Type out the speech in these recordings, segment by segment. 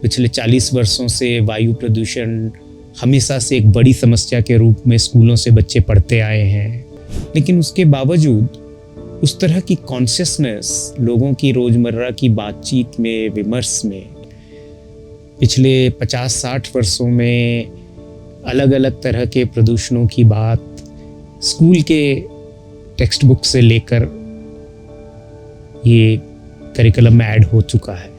पिछले 40 वर्षों से वायु प्रदूषण हमेशा से एक बड़ी समस्या के रूप में स्कूलों से बच्चे पढ़ते आए हैं, लेकिन उसके बावजूद उस तरह की कॉन्शियसनेस लोगों की रोज़मर्रा की बातचीत में, विमर्श में पिछले 50-60 वर्षों में अलग अलग तरह के प्रदूषणों की बात स्कूल के टेक्स्ट बुक से लेकर ये करिकुलम में ऐड हो चुका है।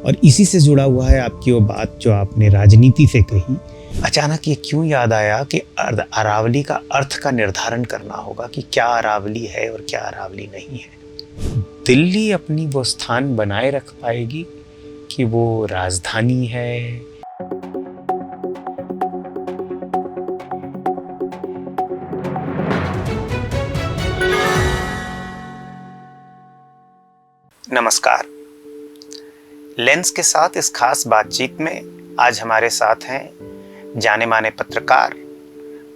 और इसी से जुड़ा हुआ है आपकी वो बात जो आपने राजनीति से कही। अचानक ये क्यों याद आया कि अरावली का अर्थ का निर्धारण करना होगा कि क्या अरावली है और क्या अरावली नहीं है। दिल्ली अपनी वो स्थान बनाए रख पाएगी कि वो राजधानी है। नमस्कार। लेंस के साथ इस खास बातचीत में आज हमारे साथ हैं जाने माने पत्रकार,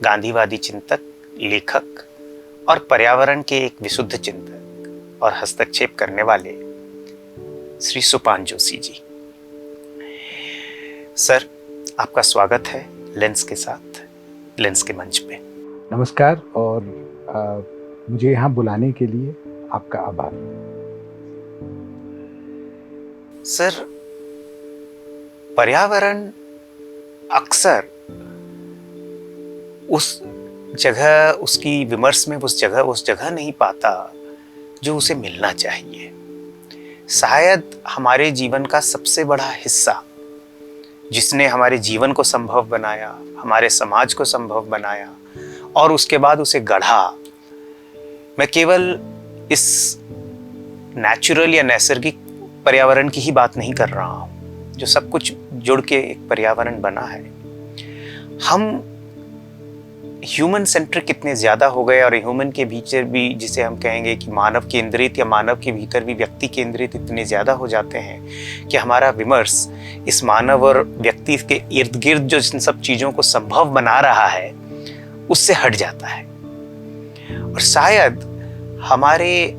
गांधीवादी चिंतक, लेखक और पर्यावरण के एक विशुद्ध चिंतक और हस्तक्षेप करने वाले श्री सुपान जोशी जी। सर, आपका स्वागत है लेंस के साथ, लेंस के मंच पे। नमस्कार और मुझे यहाँ बुलाने के लिए आपका आभार। सर, पर्यावरण अक्सर उस जगह, उसकी विमर्श में उस जगह नहीं पाता जो उसे मिलना चाहिए। शायद हमारे जीवन का सबसे बड़ा हिस्सा जिसने हमारे जीवन को संभव बनाया, हमारे समाज को संभव बनाया और उसके बाद उसे गढ़ा। मैं केवल इस नेचुरल या नैसर्गिक पर्यावरण की ही बात नहीं कर रहा हूँ जो सब कुछ जुड़ के एक पर्यावरण बना है। हम ह्यूमन सेंट्रिक कितने ज़्यादा हो गए और ह्यूमन के भीतर भी, जिसे हम कहेंगे कि मानव केंद्रित या मानव के भीतर भी व्यक्ति केंद्रित इतने ज़्यादा हो जाते हैं कि हमारा विमर्श इस मानव और व्यक्ति के इर्द गिर्द जो इन सब चीज़ों को संभव बना रहा है उससे हट जाता है। और शायद हमारे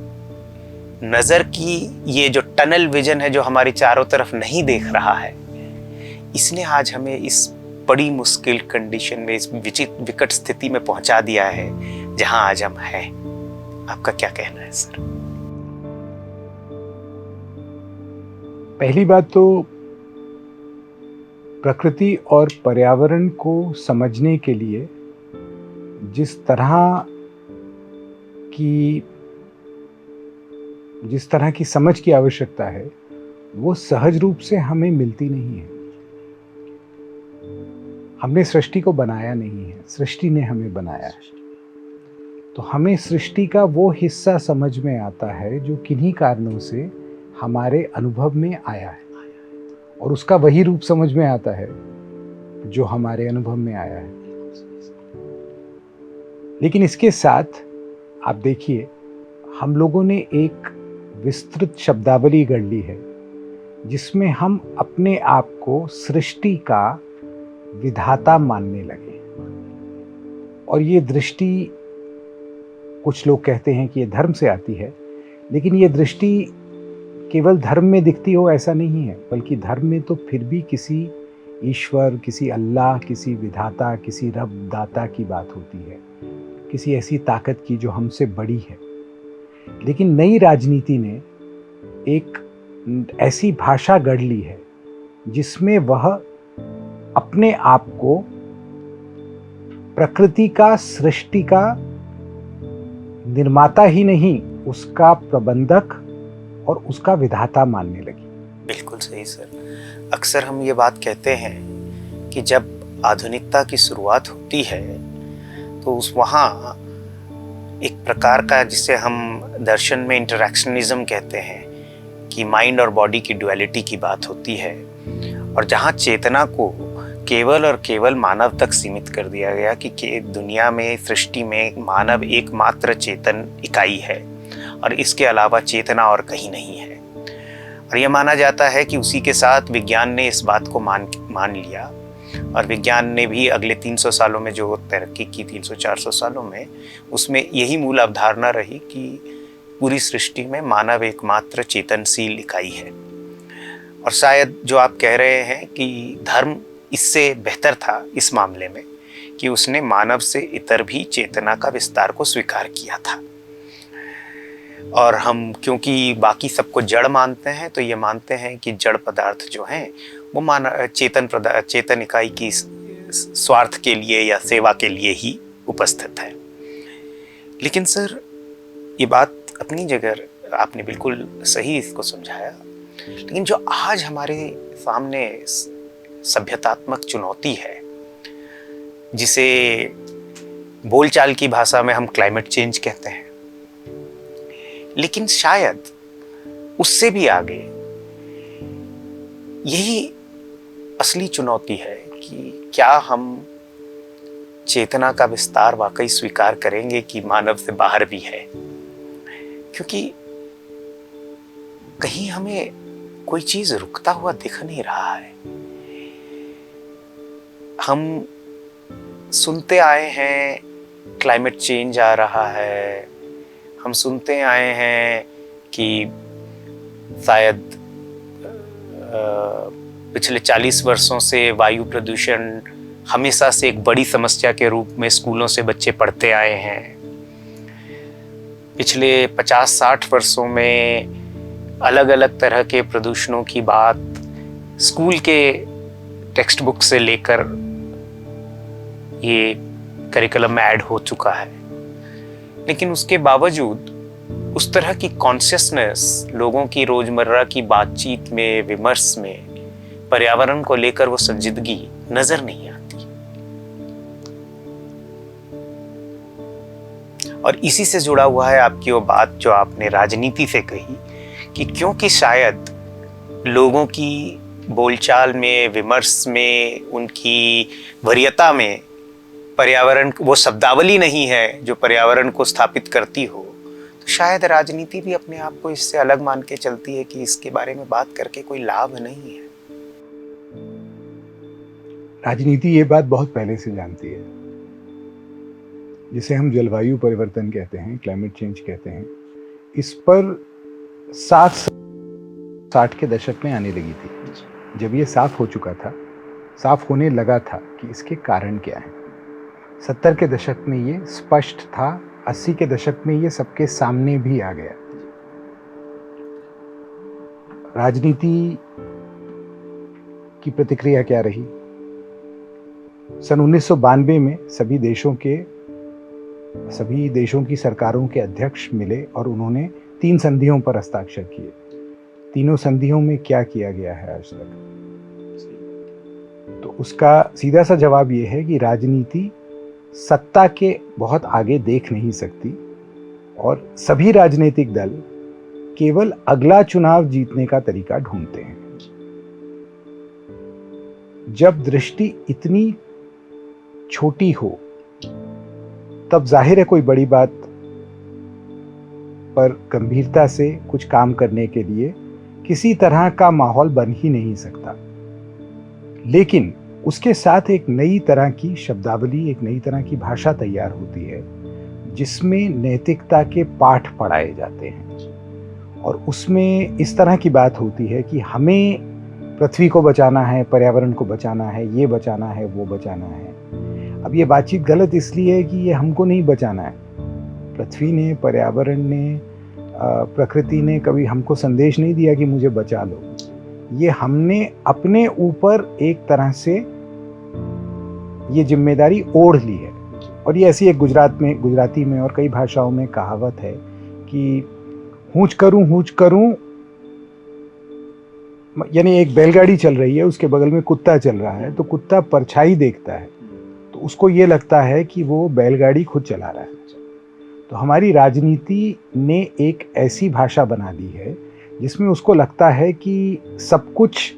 नज़र की ये जो टनल विजन है जो हमारी चारों तरफ नहीं देख रहा है, इसने आज हमें इस बड़ी मुश्किल कंडीशन में, इस विकट स्थिति में पहुंचा दिया है जहां आज हम हैं। आपका क्या कहना है सर? पहली बात तो प्रकृति और पर्यावरण को समझने के लिए जिस तरह की समझ की आवश्यकता है वो सहज रूप से हमें मिलती नहीं है। हमने सृष्टि को बनाया नहीं है, सृष्टि ने हमें बनाया है। तो हमें सृष्टि का वो हिस्सा समझ में आता है जो किन्हीं कारणों से हमारे अनुभव में आया है, और उसका वही रूप समझ में आता है जो हमारे अनुभव में आया है। लेकिन इसके साथ आप देखिए, हम लोगों ने एक विस्तृत शब्दावली गढ़ ली है जिसमें हम अपने आप को सृष्टि का विधाता मानने लगे। और ये दृष्टि, कुछ लोग कहते हैं कि ये धर्म से आती है, लेकिन ये दृष्टि केवल धर्म में दिखती हो ऐसा नहीं है, बल्कि धर्म में तो फिर भी किसी ईश्वर, किसी अल्लाह, किसी विधाता, किसी रब दाता की बात होती है, किसी ऐसी ताकत की जो हमसे बड़ी है। लेकिन नई राजनीति ने एक ऐसी भाषा गढ़ ली है जिसमें वह अपने आप को प्रकृति का, सृष्टि का निर्माता ही नहीं, उसका प्रबंधक और उसका विधाता मानने लगी। बिल्कुल सही सर। अक्सर हम ये बात कहते हैं कि जब आधुनिकता की शुरुआत होती है तो उस वहाँ एक प्रकार का, जिसे हम दर्शन में इंटरैक्शनिज्म कहते हैं, कि माइंड और बॉडी की ड्युअलिटी की बात होती है, और जहाँ चेतना को केवल और केवल मानव तक सीमित कर दिया गया कि दुनिया में, सृष्टि में मानव एकमात्र चेतन इकाई है और इसके अलावा चेतना और कहीं नहीं है। और यह माना जाता है कि उसी के साथ विज्ञान ने इस बात को मान लिया, और विज्ञान ने भी अगले 300 सालों में जो तरक्की की, 300-400 सालों में, उसमें यही मूल अवधारणा रही कि पूरी सृष्टि में मानव एकमात्र चेतनशील इकाई है। और शायद जो आप कह रहे हैं कि धर्म इससे बेहतर था इस मामले में कि उसने मानव से इतर भी चेतना का विस्तार को स्वीकार किया था। और हम क्योंकि बाकी सबको जड़ मानते हैं, तो ये मानते हैं कि जड़ पदार्थ जो हैं वो चेतन इकाई की स्वार्थ के लिए या सेवा के लिए ही उपस्थित है। लेकिन सर, ये बात अपनी जगह आपने बिल्कुल सही इसको समझाया, लेकिन जो आज हमारे सामने सभ्यतात्मक चुनौती है, जिसे बोलचाल की भाषा में हम क्लाइमेट चेंज कहते हैं, लेकिन शायद उससे भी आगे यही असली चुनौती है कि क्या हम चेतना का विस्तार वाकई स्वीकार करेंगे कि मानव से बाहर भी है। क्योंकि कहीं हमें कोई चीज रुकता हुआ दिख नहीं रहा है। हम सुनते आए हैं क्लाइमेट चेंज आ रहा है, हम सुनते आए हैं कि शायद पिछले 40 वर्षों से वायु प्रदूषण हमेशा से एक बड़ी समस्या के रूप में स्कूलों से बच्चे पढ़ते आए हैं। पिछले 50-60 वर्षों में अलग अलग तरह के प्रदूषणों की बात स्कूल के टेक्स्ट बुक से लेकर ये करिकुलम में ऐड हो चुका है। लेकिन उसके बावजूद उस तरह की कॉन्शियसनेस लोगों की रोजमर्रा की बातचीत में, विमर्श में पर्यावरण को लेकर वो संजीदगी नजर नहीं आती। और इसी से जुड़ा हुआ है आपकी वो बात जो आपने राजनीति से कही कि क्योंकि शायद लोगों की बोलचाल में, विमर्श में, उनकी वरीयता में पर्यावरण वो शब्दावली नहीं है जो पर्यावरण को स्थापित करती हो, तो शायद राजनीति भी अपने आप को इससे अलग मान के चलती है कि इसके बारे में बात करके कोई लाभ नहीं है। राजनीति ये बात बहुत पहले से जानती है। जिसे हम जलवायु परिवर्तन कहते हैं, क्लाइमेट चेंज कहते हैं, इस पर 60 के दशक में आने लगी थी। जब ये साफ हो चुका था, साफ होने लगा था कि इसके कारण क्या है। 70 के दशक में ये स्पष्ट था, 80 के दशक में ये सबके सामने भी आ गया। राजनीति की प्रतिक्रिया क्या रही? सन 1992 में सभी देशों की सरकारों के अध्यक्ष मिले और उन्होंने 3 संधियों पर हस्ताक्षर किए। तीनों संधियों में क्या किया गया है आज तक? तो उसका सीधा सा जवाब ये है कि राजनीति सत्ता के बहुत आगे देख नहीं सकती और सभी राजनीतिक दल केवल अगला चुनाव जीतने का तरीका ढूंढते हैं। जब दृष्टि इतनी छोटी हो तब जाहिर है कोई बड़ी बात पर गंभीरता से कुछ काम करने के लिए किसी तरह का माहौल बन ही नहीं सकता। लेकिन उसके साथ एक नई तरह की शब्दावली, एक नई तरह की भाषा तैयार होती है जिसमें नैतिकता के पाठ पढ़ाए जाते हैं और उसमें इस तरह की बात होती है कि हमें पृथ्वी को बचाना है, पर्यावरण को बचाना है, ये बचाना है, वो बचाना है। अब ये बातचीत गलत इसलिए है कि ये हमको नहीं बचाना है। पृथ्वी ने, पर्यावरण ने, प्रकृति ने कभी हमको संदेश नहीं दिया कि मुझे बचा लो। ये हमने अपने ऊपर एक तरह से ये जिम्मेदारी ओढ़ ली है। और ये ऐसी एक गुजराती में और कई भाषाओं में कहावत है कि हूँच करूँ, यानी एक बैलगाड़ी चल रही है, उसके बगल में कुत्ता चल रहा है, तो कुत्ता परछाई देखता है तो उसको ये लगता है कि वो बैलगाड़ी खुद चला रहा है। तो हमारी राजनीति ने एक ऐसी भाषा बना दी है जिसमें उसको लगता है कि सब कुछ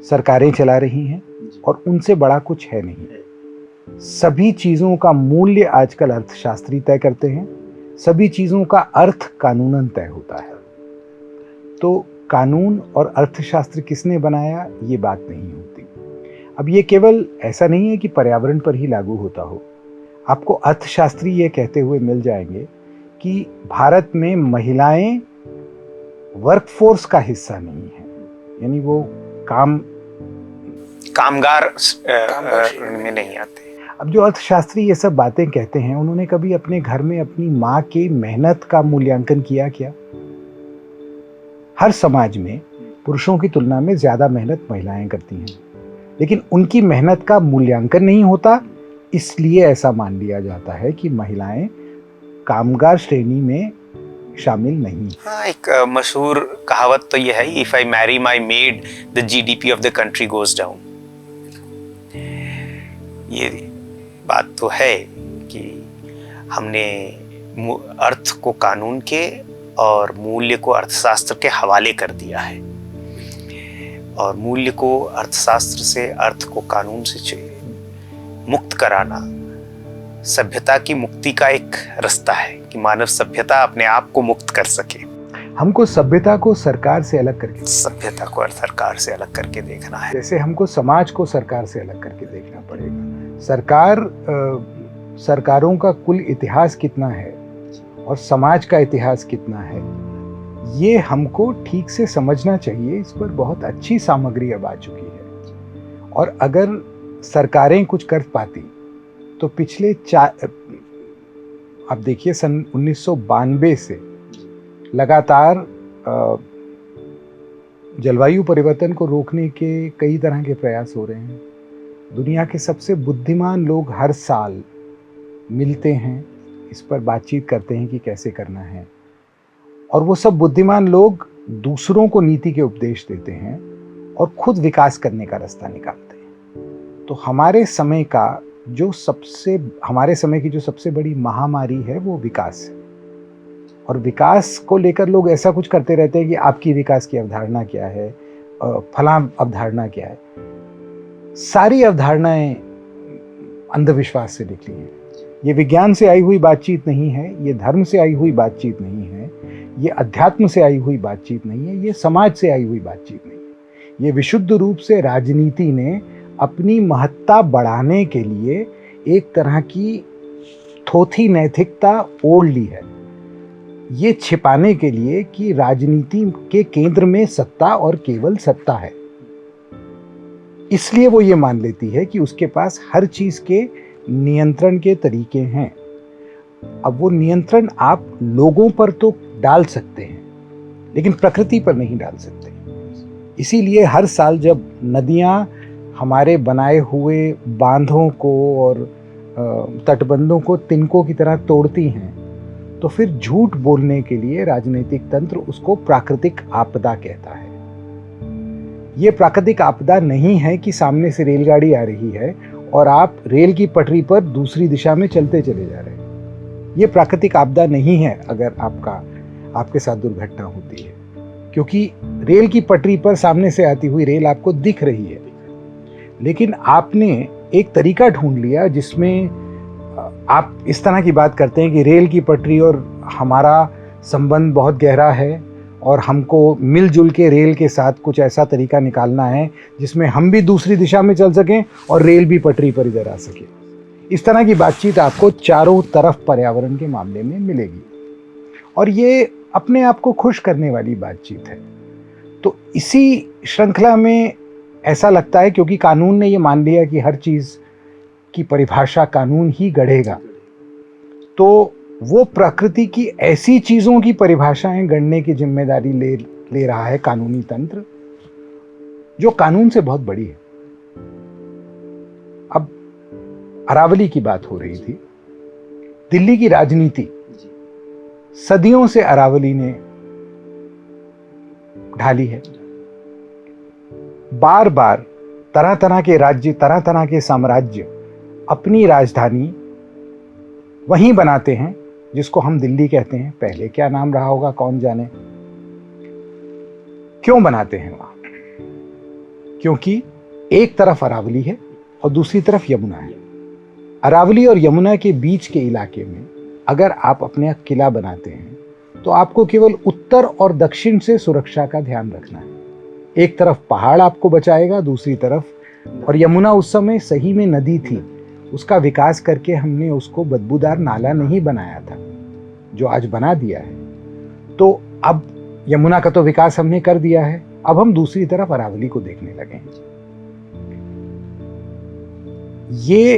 सरकारें चला रही हैं और उनसे बड़ा कुछ है नहीं। सभी चीज़ों का मूल्य आजकल अर्थशास्त्री तय करते हैं, सभी चीज़ों का अर्थ कानूनन तय होता है। तो कानून और अर्थशास्त्र किसने बनाया, ये बात नहीं होती। अब ये केवल ऐसा नहीं है कि पर्यावरण पर ही लागू होता हो। आपको अर्थशास्त्री ये कहते हुए मिल जाएंगे कि भारत में महिलाएं वर्कफोर्स का हिस्सा नहीं है, यानी वो कामगार में नहीं आते। अब जो अर्थशास्त्री ये सब बातें कहते हैं, उन्होंने कभी अपने घर में अपनी माँ की मेहनत का मूल्यांकन किया क्या? हर समाज में पुरुषों की तुलना में ज्यादा मेहनत महिलाएं करती हैं, लेकिन उनकी मेहनत का मूल्यांकन नहीं होता, इसलिए ऐसा मान लिया जाता है कि महिलाएं कामगार श्रेणी में शामिल नहीं। हाँ, एक मशहूर कहावत तो यह है, if I marry my made the GDP of the country goes down. ये बात तो है कि हमने अर्थ को कानून के और मूल्य को अर्थशास्त्र के हवाले कर दिया है, और मूल्य को अर्थशास्त्र से, अर्थ को कानून से मुक्त कराना सभ्यता की मुक्ति का एक रास्ता है कि मानव सभ्यता अपने आप को मुक्त कर सके। हमको सभ्यता को सरकार से अलग करके, सभ्यता को सरकार से अलग करके देखना है, जैसे हमको समाज को सरकार से अलग करके देखना पड़ेगा। सरकारों का कुल इतिहास कितना है और समाज का इतिहास कितना है, ये हमको ठीक से समझना चाहिए। इस पर बहुत अच्छी सामग्री अब आ चुकी है, और अगर सरकारें कुछ कर पाती तो पिछले अब देखिए सन 1992 से लगातार जलवायु परिवर्तन को रोकने के कई तरह के प्रयास हो रहे हैं। दुनिया के सबसे बुद्धिमान लोग हर साल मिलते हैं, इस पर बातचीत करते हैं कि कैसे करना है, और वो सब बुद्धिमान लोग दूसरों को नीति के उपदेश देते हैं और खुद विकास करने का रास्ता निकालते हैं। तो हमारे समय की जो सबसे बड़ी महामारी है वो विकास है, और विकास को लेकर लोग ऐसा कुछ करते रहते हैं कि आपकी विकास की अवधारणा क्या है, फलां अवधारणा क्या है। सारी अवधारणाएं अंधविश्वास से निकली हैं। ये विज्ञान से आई हुई बातचीत नहीं है, ये धर्म से आई हुई बातचीत नहीं है, ये अध्यात्म से आई हुई बातचीत नहीं है, ये समाज से आई हुई बातचीत नहीं है। ये विशुद्ध रूप से राजनीति ने अपनी महत्ता बढ़ाने के लिए एक तरह की थोथी नैतिकता ओढ़ ली है, ये छिपाने के लिए कि राजनीति के केंद्र में सत्ता और केवल सत्ता है। इसलिए वो ये मान लेती है कि उसके पास हर चीज के नियंत्रण के तरीके हैं। अब वो नियंत्रण आप लोगों पर तो डाल सकते हैं, लेकिन प्रकृति पर नहीं डाल सकते। इसीलिए हर साल जब नदियां हमारे बनाए हुए बांधों को और तटबंधों को तिनकों की तरह तोड़ती हैं, तो फिर झूठ बोलने के लिए राजनीतिक तंत्र उसको प्राकृतिक आपदा कहता है। ये प्राकृतिक आपदा नहीं है कि सामने से रेलगाड़ी आ रही है और आप रेल की पटरी पर दूसरी दिशा में चलते चले जा रहे हैं। ये प्राकृतिक आपदा नहीं है अगर आपके साथ दुर्घटना होती है, क्योंकि रेल की पटरी पर सामने से आती हुई रेल आपको दिख रही है, लेकिन आपने एक तरीका ढूंढ लिया जिसमें आप इस तरह की बात करते हैं कि रेल की पटरी और हमारा संबंध बहुत गहरा है और हमको मिलजुल के रेल के साथ कुछ ऐसा तरीका निकालना है जिसमें हम भी दूसरी दिशा में चल सकें और रेल भी पटरी पर इधर आ सके। इस तरह की बातचीत आपको चारों तरफ पर्यावरण के मामले में मिलेगी, और ये अपने आप को खुश करने वाली बातचीत है। तो इसी श्रृंखला में ऐसा लगता है, क्योंकि कानून ने ये मान लिया कि हर चीज़ की परिभाषा कानून ही गढ़ेगा, तो वो प्रकृति की ऐसी चीजों की परिभाषाएं गढ़ने की जिम्मेदारी ले रहा है कानूनी तंत्र, जो कानून से बहुत बड़ी है। अब अरावली की बात हो रही थी, दिल्ली की राजनीति सदियों से अरावली ने ढाली है। बार बार तरह तरह के राज्य, तरह तरह के साम्राज्य अपनी राजधानी वहीं बनाते हैं जिसको हम दिल्ली कहते हैं। पहले क्या नाम रहा होगा कौन जाने। क्यों बनाते हैं वहां? क्योंकि एक तरफ अरावली है और दूसरी तरफ यमुना है। अरावली और यमुना के बीच के इलाके में अगर आप अपने किला बनाते हैं तो आपको केवल उत्तर और दक्षिण से सुरक्षा का ध्यान रखना है। एक तरफ पहाड़ आपको बचाएगा, दूसरी तरफ, और यमुना उस समय सही में नदी थी, उसका विकास करके हमने उसको बदबूदार नाला नहीं बनाया था जो आज बना दिया है। तो अब यमुना का तो विकास हमने कर दिया है, अब हम दूसरी तरफ अरावली को देखने लगे हैं। ये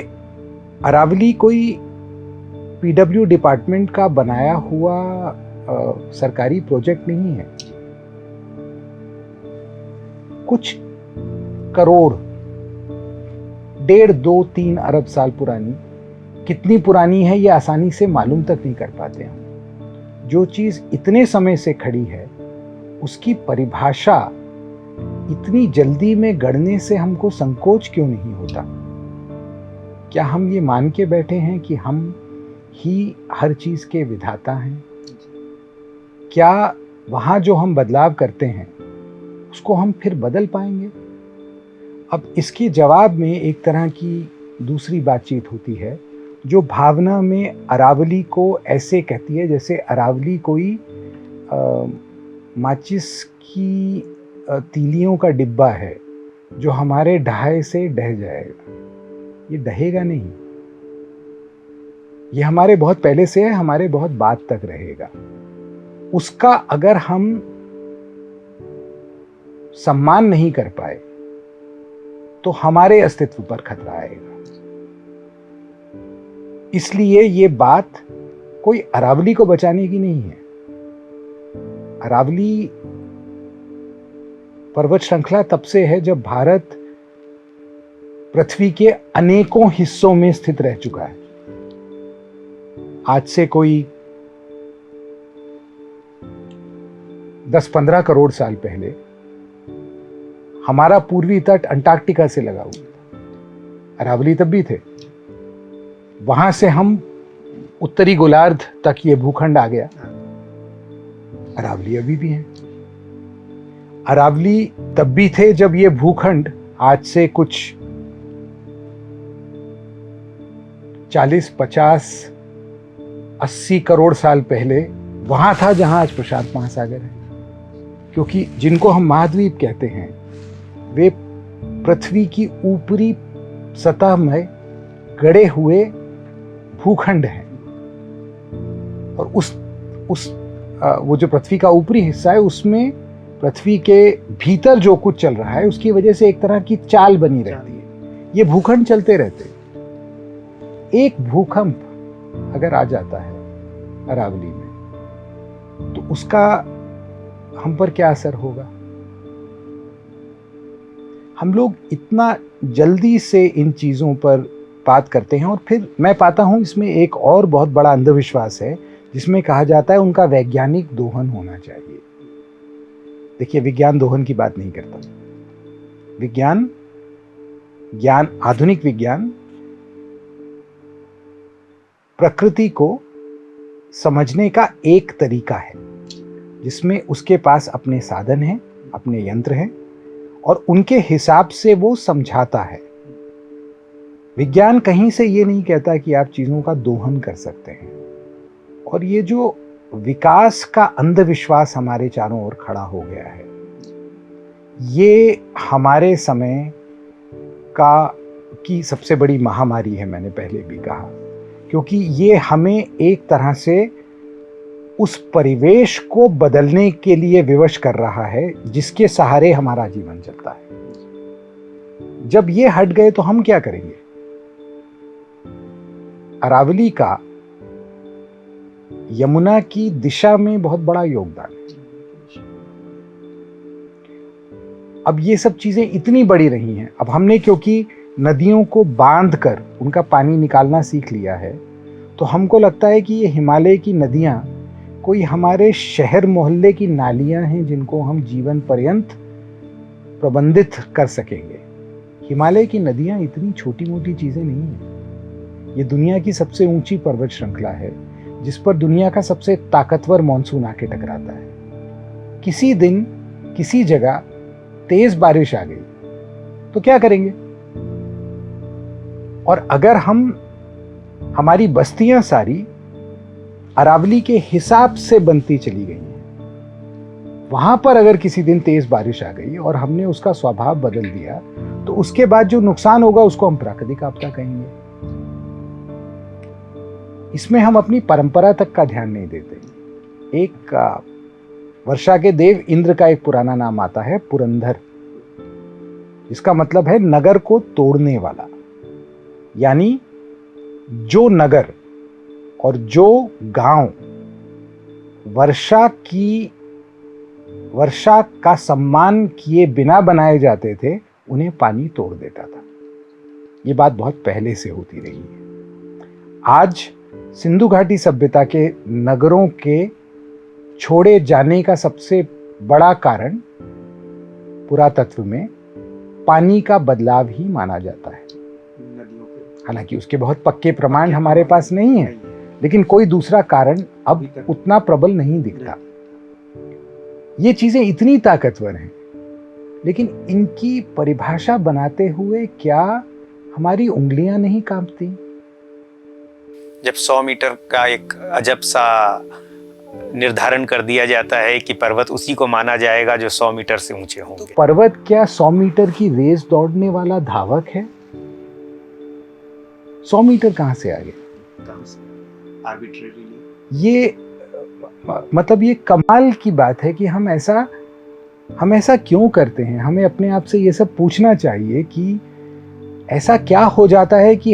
अरावली कोई पीडब्ल्यू डिपार्टमेंट का बनाया हुआ सरकारी प्रोजेक्ट नहीं है। कुछ करोड़, 1.5, 2, 3 अरब साल पुरानी, कितनी पुरानी है ये आसानी से मालूम तक नहीं कर पाते हम। जो चीज इतने समय से खड़ी है उसकी परिभाषा इतनी जल्दी में गढ़ने से हमको संकोच क्यों नहीं होता? क्या हम ये मान के बैठे हैं कि हम ही हर चीज के विधाता हैं? क्या वहां जो हम बदलाव करते हैं उसको हम फिर बदल पाएंगे? अब इसके जवाब में एक तरह की दूसरी बातचीत होती है जो भावना में अरावली को ऐसे कहती है जैसे अरावली कोई माचिस की तीलियों का डिब्बा है जो हमारे ढहाए से ढह जाएगा। ये ढहेगा नहीं, ये हमारे बहुत पहले से है, हमारे बहुत बाद तक रहेगा। उसका अगर हम सम्मान नहीं कर पाए तो हमारे अस्तित्व पर खतरा आएगा। इसलिए ये बात कोई अरावली को बचाने की नहीं है। अरावली पर्वत श्रृंखला तब से है जब भारत पृथ्वी के अनेकों हिस्सों में स्थित रह चुका है। आज से कोई 10-15 करोड़ साल पहले हमारा पूर्वी तट अंटार्कटिका से लगा हुआ था। अरावली तब भी थे। वहां से हम उत्तरी गोलार्ध तक ये भूखंड आ गया। अरावली अभी भी है। अरावली तब भी थे जब ये भूखंड आज से कुछ 40, 50, 80 करोड़ साल पहले वहां था जहां आज प्रशांत महासागर है। क्योंकि जिनको हम महाद्वीप कहते हैं वे पृथ्वी की ऊपरी सतह में गड़े हुए भूखंड हैं। और वो जो पृथ्वी का ऊपरी हिस्सा है उसमें पृथ्वी के भीतर जो कुछ चल रहा है उसकी वजह से एक तरह की चाल बनी रहती है। ये भूखंड चलते रहते। एक भूकंप अगर आ जाता है अरावली में तो उसका हम पर क्या असर होगा? हम लोग इतना जल्दी से इन चीज़ों पर बात करते हैं और फिर मैं पाता हूं इसमें एक और बहुत बड़ा अंधविश्वास है जिसमें कहा जाता है उनका वैज्ञानिक दोहन होना चाहिए। देखिए, विज्ञान दोहन की बात नहीं करता। ज्ञान, आधुनिक विज्ञान प्रकृति को समझने का एक तरीका है जिसमें उसके पास अपने साधन हैं, अपने यंत्र हैं और उनके हिसाब से वो समझाता है। विज्ञान कहीं से ये नहीं कहता कि आप चीजों का दोहन कर सकते हैं। और ये जो विकास का अंधविश्वास हमारे चारों ओर खड़ा हो गया है, ये हमारे समय की सबसे बड़ी महामारी है। मैंने पहले भी कहा, क्योंकि ये हमें एक तरह से उस परिवेश को बदलने के लिए विवश कर रहा है जिसके सहारे हमारा जीवन चलता है। जब ये हट गए तो हम क्या करेंगे? अरावली का यमुना की दिशा में बहुत बड़ा योगदान है। अब ये सब चीजें इतनी बड़ी रही हैं। अब हमने क्योंकि नदियों को बांधकर उनका पानी निकालना सीख लिया है तो हमको लगता है कि ये हिमालय की नदियां कोई हमारे शहर मोहल्ले की नालियां हैं जिनको हम जीवन पर्यंत प्रबंधित कर सकेंगे। हिमालय की नदियां इतनी छोटी मोटी चीजें नहीं हैं। ये दुनिया की सबसे ऊंची पर्वत श्रृंखला है जिस पर दुनिया का सबसे ताकतवर मॉनसून आके टकराता है। किसी दिन किसी जगह तेज बारिश आ गई तो क्या करेंगे? और अगर हमारी बस्तियां सारी अरावली के हिसाब से बनती चली गई हैं, वहां पर अगर किसी दिन तेज बारिश आ गई और हमने उसका स्वभाव बदल दिया तो उसके बाद जो नुकसान होगा उसको हम प्राकृतिक आपदा कहेंगे। इसमें हम अपनी परंपरा तक का ध्यान नहीं देते। एक वर्षा के देव इंद्र का एक पुराना नाम आता है पुरंदर, इसका मतलब है नगर को तोड़ने वाला। यानी जो नगर और जो गांव वर्षा का सम्मान किए बिना बनाए जाते थे, उन्हें पानी तोड़ देता था। ये बात बहुत पहले से होती रही है। आज सिंधु घाटी सभ्यता के नगरों के छोड़े जाने का सबसे बड़ा कारण पुरातत्व में पानी का बदलाव ही माना जाता है। हालांकि उसके बहुत पक्के प्रमाण हमारे पास नहीं है, लेकिन कोई दूसरा कारण अब उतना प्रबल नहीं दिखता। ये चीजें इतनी ताकतवर हैं, लेकिन इनकी परिभाषा बनाते हुए क्या हमारी उंगलियां नहीं कांपती? जब 100 मीटर का एक अजब सा निर्धारण कर दिया जाता है कि पर्वत उसी को माना जाएगा जो 100 मीटर से ऊंचे होंगे। तो पर्वत क्या 100 मीटर की रेस दौड़ने वाला धावक है? 100 मीटर कहां से आ गया? ये मतलब ये कमाल की बात है कि हम ऐसा क्यों करते हैं। हमें अपने आप से ये सब पूछना चाहिए कि ऐसा क्या हो जाता है कि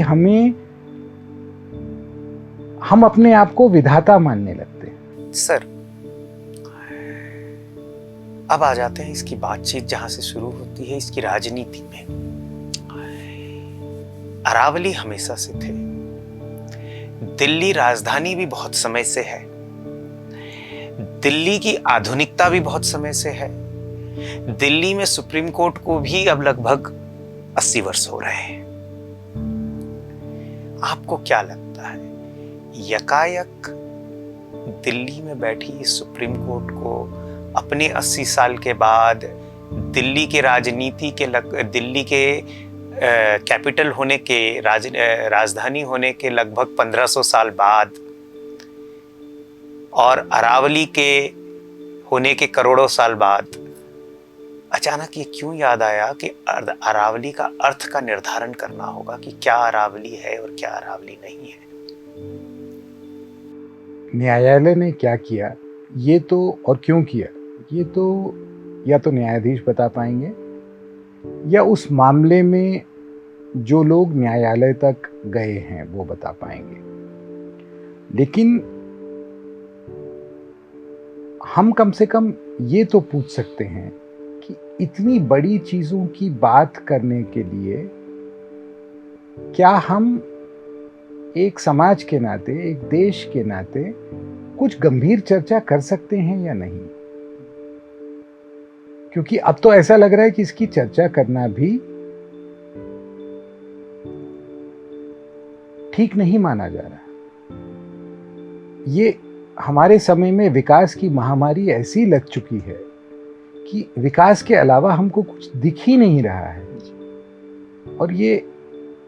हम अपने आप को विधाता मानने लगते हैं। सर, अब आ जाते हैं इसकी बातचीत जहां से शुरू होती है, इसकी राजनीति में। अरावली हमेशा से थे, दिल्ली राजधानी भी बहुत समय से है, दिल्ली की आधुनिकता भी बहुत समय से है, दिल्ली में सुप्रीम कोर्ट को भी अब लगभग 80 वर्ष हो रहे हैं। आपको क्या लगता है, यकायक दिल्ली में बैठी इस सुप्रीम कोर्ट को अपने 80 साल के बाद दिल्ली के राजनीति के दिल्ली के कैपिटल होने के राजधानी होने के लगभग 1500 साल बाद और अरावली के होने के करोड़ों साल बाद अचानक ये क्यों याद आया कि अरावली का अर्थ का निर्धारण करना होगा कि क्या अरावली है और क्या अरावली नहीं है? न्यायालय ने क्या किया ये तो, और क्यों किया ये तो या तो न्यायाधीश बता पाएंगे, या उस मामले में जो लोग न्यायालय तक गए हैं वो बता पाएंगे। लेकिन हम कम से कम ये तो पूछ सकते हैं कि इतनी बड़ी चीजों की बात करने के लिए क्या हम एक समाज के नाते, एक देश के नाते कुछ गंभीर चर्चा कर सकते हैं या नहीं? क्योंकि अब तो ऐसा लग रहा है कि इसकी चर्चा करना भी ठीक नहीं माना जा रहा। ये हमारे समय में विकास की महामारी ऐसी लग चुकी है कि विकास के अलावा हमको कुछ दिख ही नहीं रहा है। और ये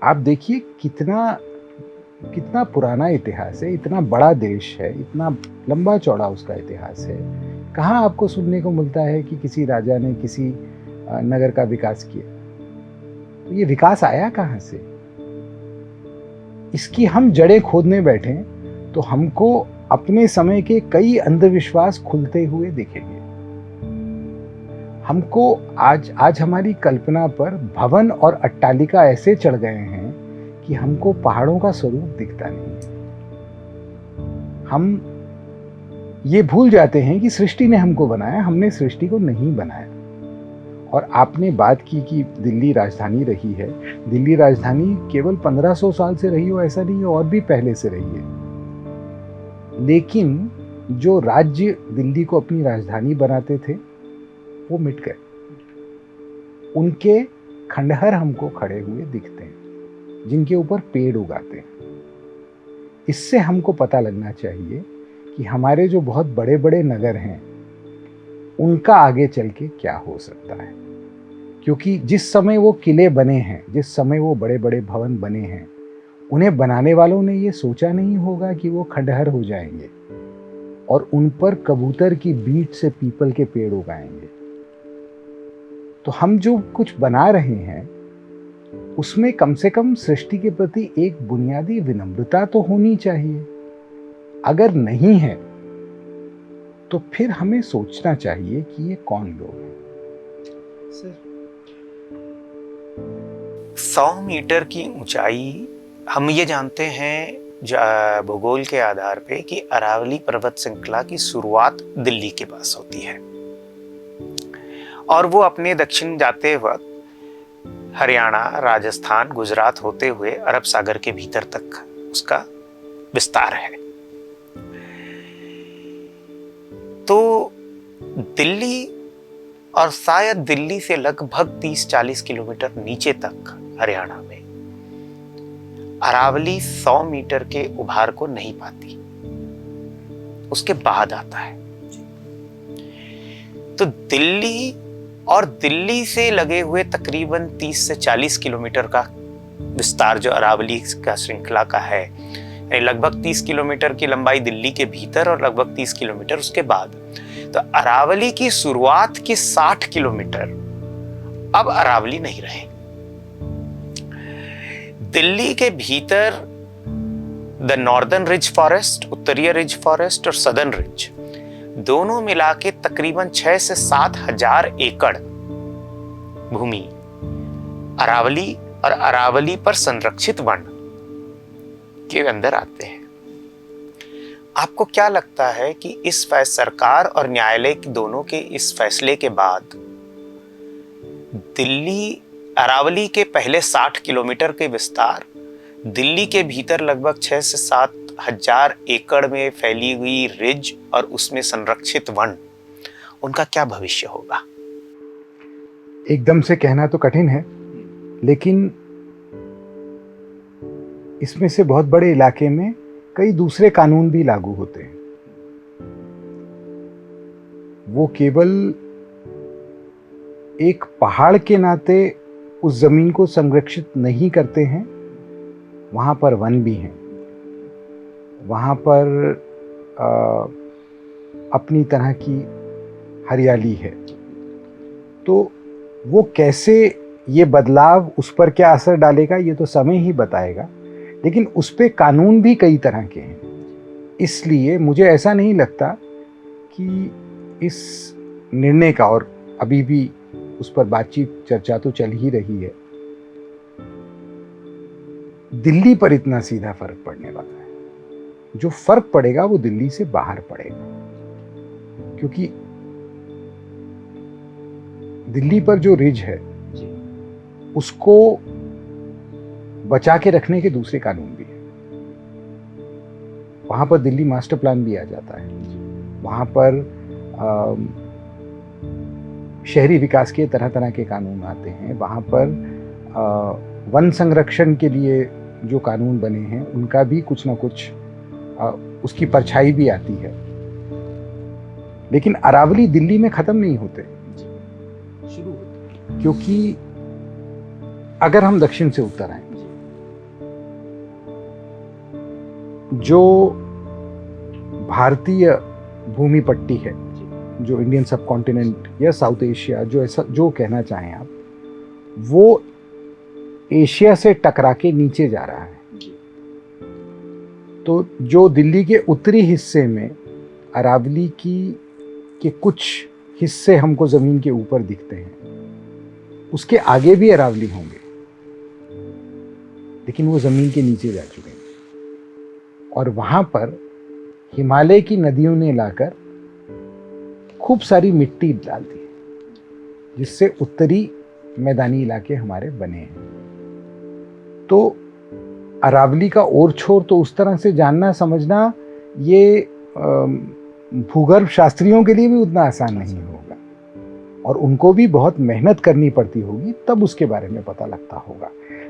आप देखिए कितना पुराना इतिहास है, इतना बड़ा देश है, इतना लंबा चौड़ा उसका इतिहास है। कहाँ आपको सुनने को मिलता है कि किसी राजा ने किसी नगर का विकास किया? तो ये विकास आया कहाँ से? इसकी हम जड़ें खोदने बैठे तो हमको अपने समय के कई अंधविश्वास खुलते हुए दिखेंगे। हमको आज हमारी कल्पना पर भवन और अट्टालिका ऐसे चढ़ गए हैं कि हमको पहाड़ों का स्वरूप दिखता नहीं है। हम ये भूल जाते हैं कि सृष्टि ने हमको बनाया, हमने सृष्टि को नहीं बनाया। और आपने बात की कि दिल्ली राजधानी रही है। दिल्ली राजधानी केवल 1500 साल से रही हो ऐसा नहीं है, और भी पहले से रही है। लेकिन जो राज्य दिल्ली को अपनी राजधानी बनाते थे वो मिट गए। उनके खंडहर हमको खड़े हुए दिखते हैं, जिनके ऊपर पेड़ उगाते हैं। इससे हमको पता लगना चाहिए कि हमारे जो बहुत बड़े बड़े नगर हैं उनका आगे चल के क्या हो सकता है। क्योंकि जिस समय वो किले बने हैं, जिस समय वो बड़े बड़े भवन बने हैं, उन्हें बनाने वालों ने ये सोचा नहीं होगा कि वो खंडहर हो जाएंगे और उन पर कबूतर की बीट से पीपल के पेड़ उगाएंगे। तो हम जो कुछ बना रहे हैं उसमें कम से कम सृष्टि के प्रति एक बुनियादी विनम्रता तो होनी चाहिए। अगर नहीं है तो फिर हमें सोचना चाहिए कि ये कौन लोग हैं। सर 100 मीटर की ऊंचाई, हम ये जानते हैं भूगोल के आधार पे कि अरावली पर्वत श्रृंखला की शुरुआत दिल्ली के पास होती है और वो अपने दक्षिण जाते वक्त हरियाणा, राजस्थान, गुजरात होते हुए अरब सागर के भीतर तक उसका विस्तार है। तो दिल्ली और शायद दिल्ली से लगभग 30-40 किलोमीटर नीचे तक हरियाणा में अरावली 100 मीटर के उभार को नहीं पाती, उसके बाद आता है। तो दिल्ली और दिल्ली से लगे हुए तकरीबन 30 से 40 किलोमीटर का विस्तार जो अरावली का श्रृंखला का है, यानी लगभग 30 किलोमीटर की लंबाई दिल्ली के भीतर और लगभग 30 किलोमीटर उसके बाद। तो अरावली की शुरुआत के 60 किलोमीटर अब अरावली नहीं रहे। दिल्ली के भीतर द नॉर्दर्न रिज फॉरेस्ट, उत्तरीय रिज फॉरेस्ट और सदर्न रिज दोनों मिला के तकरीबन 6 से 7 हजार एकड़ भूमि अरावली और अरावली पर संरक्षित वन के अंदर आते हैं। आपको क्या लगता है कि इस सरकार और न्यायालय दोनों के इस फैसले के बाद दिल्ली अरावली के पहले 60 किलोमीटर के विस्तार, दिल्ली के भीतर लगभग 6 से 7 हजार एकड़ में फैली हुई रिज और उसमें संरक्षित वन, उनका क्या भविष्य होगा? एकदम से कहना तो कठिन है, लेकिन इसमें से बहुत बड़े इलाके में कई दूसरे कानून भी लागू होते हैं। वो केवल एक पहाड़ के नाते उस जमीन को संरक्षित नहीं करते हैं, वहां पर वन भी हैं, वहां पर अपनी तरह की हरियाली है। तो वो कैसे ये बदलाव उस पर क्या असर डालेगा ये तो समय ही बताएगा, लेकिन उस पे कानून भी कई तरह के हैं। इसलिए मुझे ऐसा नहीं लगता कि इस निर्णय का, और अभी भी उस पर बातचीत चर्चा तो चल ही रही है, दिल्ली पर इतना सीधा फर्क पड़ने वाला है। जो फर्क पड़ेगा वो दिल्ली से बाहर पड़ेगा, क्योंकि दिल्ली पर जो रिज है उसको बचा के रखने के दूसरे कानून भी हैं। वहां पर दिल्ली मास्टर प्लान भी आ जाता है, वहां पर शहरी विकास के तरह तरह के कानून आते हैं, वहां पर वन संरक्षण के लिए जो कानून बने हैं उनका भी कुछ ना कुछ उसकी परछाई भी आती है। लेकिन अरावली दिल्ली में खत्म नहीं होते, शुरू होते, क्योंकि अगर हम दक्षिण से उत्तर आए, जो भारतीय भूमि पट्टी है, जो इंडियन सब कॉन्टिनेंट या साउथ एशिया, जो ऐसा जो कहना चाहें आप, वो एशिया से टकरा के नीचे जा रहा है। तो जो दिल्ली के उत्तरी हिस्से में अरावली के कुछ हिस्से हमको ज़मीन के ऊपर दिखते हैं, उसके आगे भी अरावली होंगे, लेकिन वो ज़मीन के नीचे जा चुके हैं। और वहाँ पर हिमालय की नदियों ने लाकर खूब सारी मिट्टी डाल दी, जिससे उत्तरी मैदानी इलाके हमारे बने हैं। तो अरावली का और छोर तो उस तरह से जानना समझना ये भूगर्भ शास्त्रियों के लिए भी उतना आसान नहीं होगा, और उनको भी बहुत मेहनत करनी पड़ती होगी, तब उसके बारे में पता लगता होगा।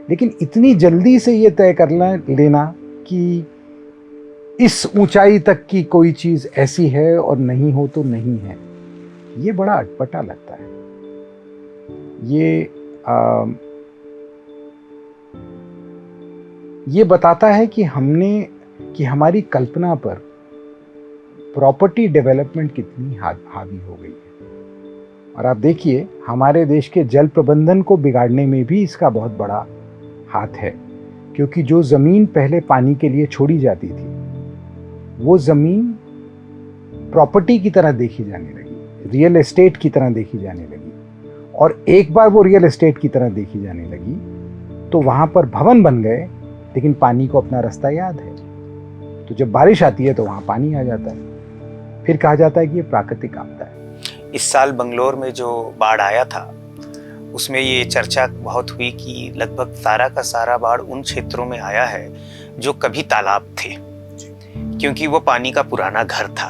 लेकिन इतनी जल्दी से ये तय कर लेना कि इस ऊंचाई तक की कोई चीज़ ऐसी है और नहीं हो तो नहीं है, ये बड़ा अटपटा लगता है। ये बताता है कि हमारी कल्पना पर प्रॉपर्टी डेवलपमेंट कितनी हावी हो गई है। और आप देखिए, हमारे देश के जल प्रबंधन को बिगाड़ने में भी इसका बहुत बड़ा हाथ है, क्योंकि जो ज़मीन पहले पानी के लिए छोड़ी जाती थी, वो ज़मीन प्रॉपर्टी की तरह देखी जाने लगी, रियल एस्टेट की तरह देखी जाने लगी। और एक बार वो रियल एस्टेट की तरह देखी जाने लगी तो वहाँ पर भवन बन गए, लेकिन पानी को अपना रास्ता याद है। तो जब बारिश आती है तो वहाँ पानी आ जाता है, फिर कहा जाता है कि ये प्राकृतिक आपदा है। इस साल बंगलोर में जो बाढ़ आया था उसमें ये चर्चा बहुत हुई कि लगभग सारा का सारा बाढ़ उन क्षेत्रों में आया है जो कभी तालाब थे, क्योंकि वो पानी का पुराना घर था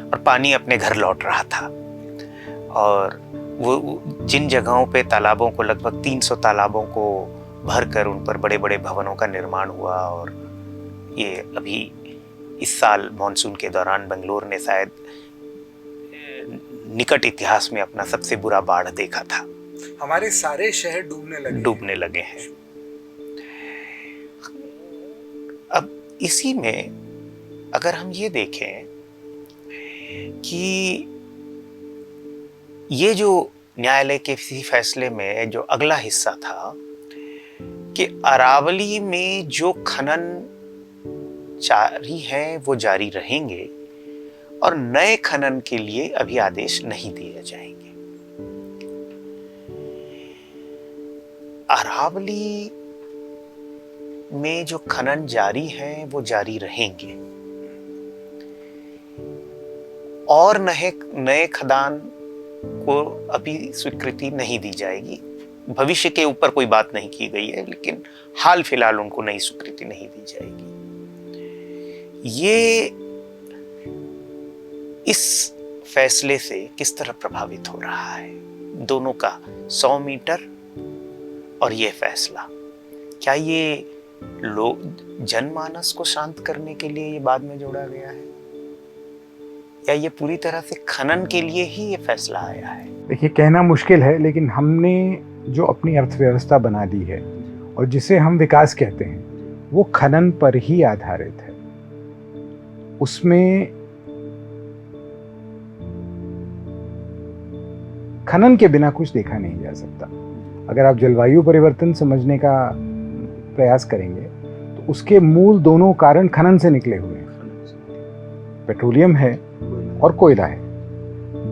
और पानी अपने घर लौट रहा था। और वो जिन जगहों पे तालाबों को, लगभग 300 तालाबों को भर कर उन पर बड़े बड़े भवनों का निर्माण हुआ। और ये अभी इस साल मॉनसून के दौरान बंगलोर ने शायद निकट इतिहास में अपना सबसे बुरा बाढ़ देखा था। हमारे सारे शहर डूबने लगे हैं। अब इसी में अगर हम ये देखें कि ये जो न्यायालय के इसी फैसले में जो अगला हिस्सा था कि अरावली में जो खनन जारी है वो जारी रहेंगे और नए खनन के लिए अभी आदेश नहीं दिए जाएंगे। अरावली में जो खनन जारी है वो जारी रहेंगे और नए खदान को अभी स्वीकृति नहीं दी जाएगी। भविष्य के ऊपर कोई बात नहीं की गई है, लेकिन हाल फिलहाल उनको नई स्वीकृति नहीं दी जाएगी। ये इस फैसले से किस तरह प्रभावित हो रहा है दोनों का, 100 मीटर और ये फैसला, क्या ये लोग जनमानस को शांत करने के लिए ये बाद में जोड़ा गया है या ये पूरी तरह से खनन के लिए ही ये फैसला आया है? देखिए, कहना मुश्किल है, लेकिन हमने जो अपनी अर्थव्यवस्था बना ली है और जिसे हम विकास कहते हैं वो खनन पर ही आधारित है। उसमें खनन के बिना कुछ देखा नहीं जा सकता। अगर आप जलवायु परिवर्तन समझने का प्रयास करेंगे तो उसके मूल दोनों कारण खनन से निकले हुए हैं। पेट्रोलियम है और कोयला है,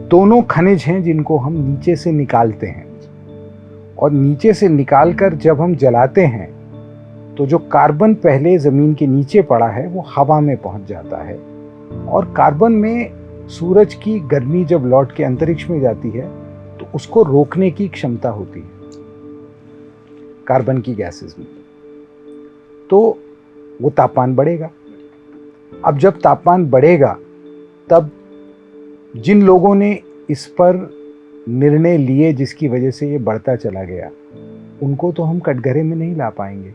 दोनों खनिज हैं जिनको हम नीचे से निकालते हैं और नीचे से निकालकर जब हम जलाते हैं तो जो कार्बन पहले जमीन के नीचे पड़ा है वो हवा में पहुंच जाता है और कार्बन में सूरज की गर्मी जब लौट के अंतरिक्ष में जाती है तो उसको रोकने की क्षमता होती है कार्बन की गैसेस में, तो वो तापमान बढ़ेगा। अब जब तापमान बढ़ेगा तब जिन लोगों ने इस पर निर्णय लिए जिसकी वजह से ये बढ़ता चला गया, उनको तो हम कटघरे में नहीं ला पाएंगे।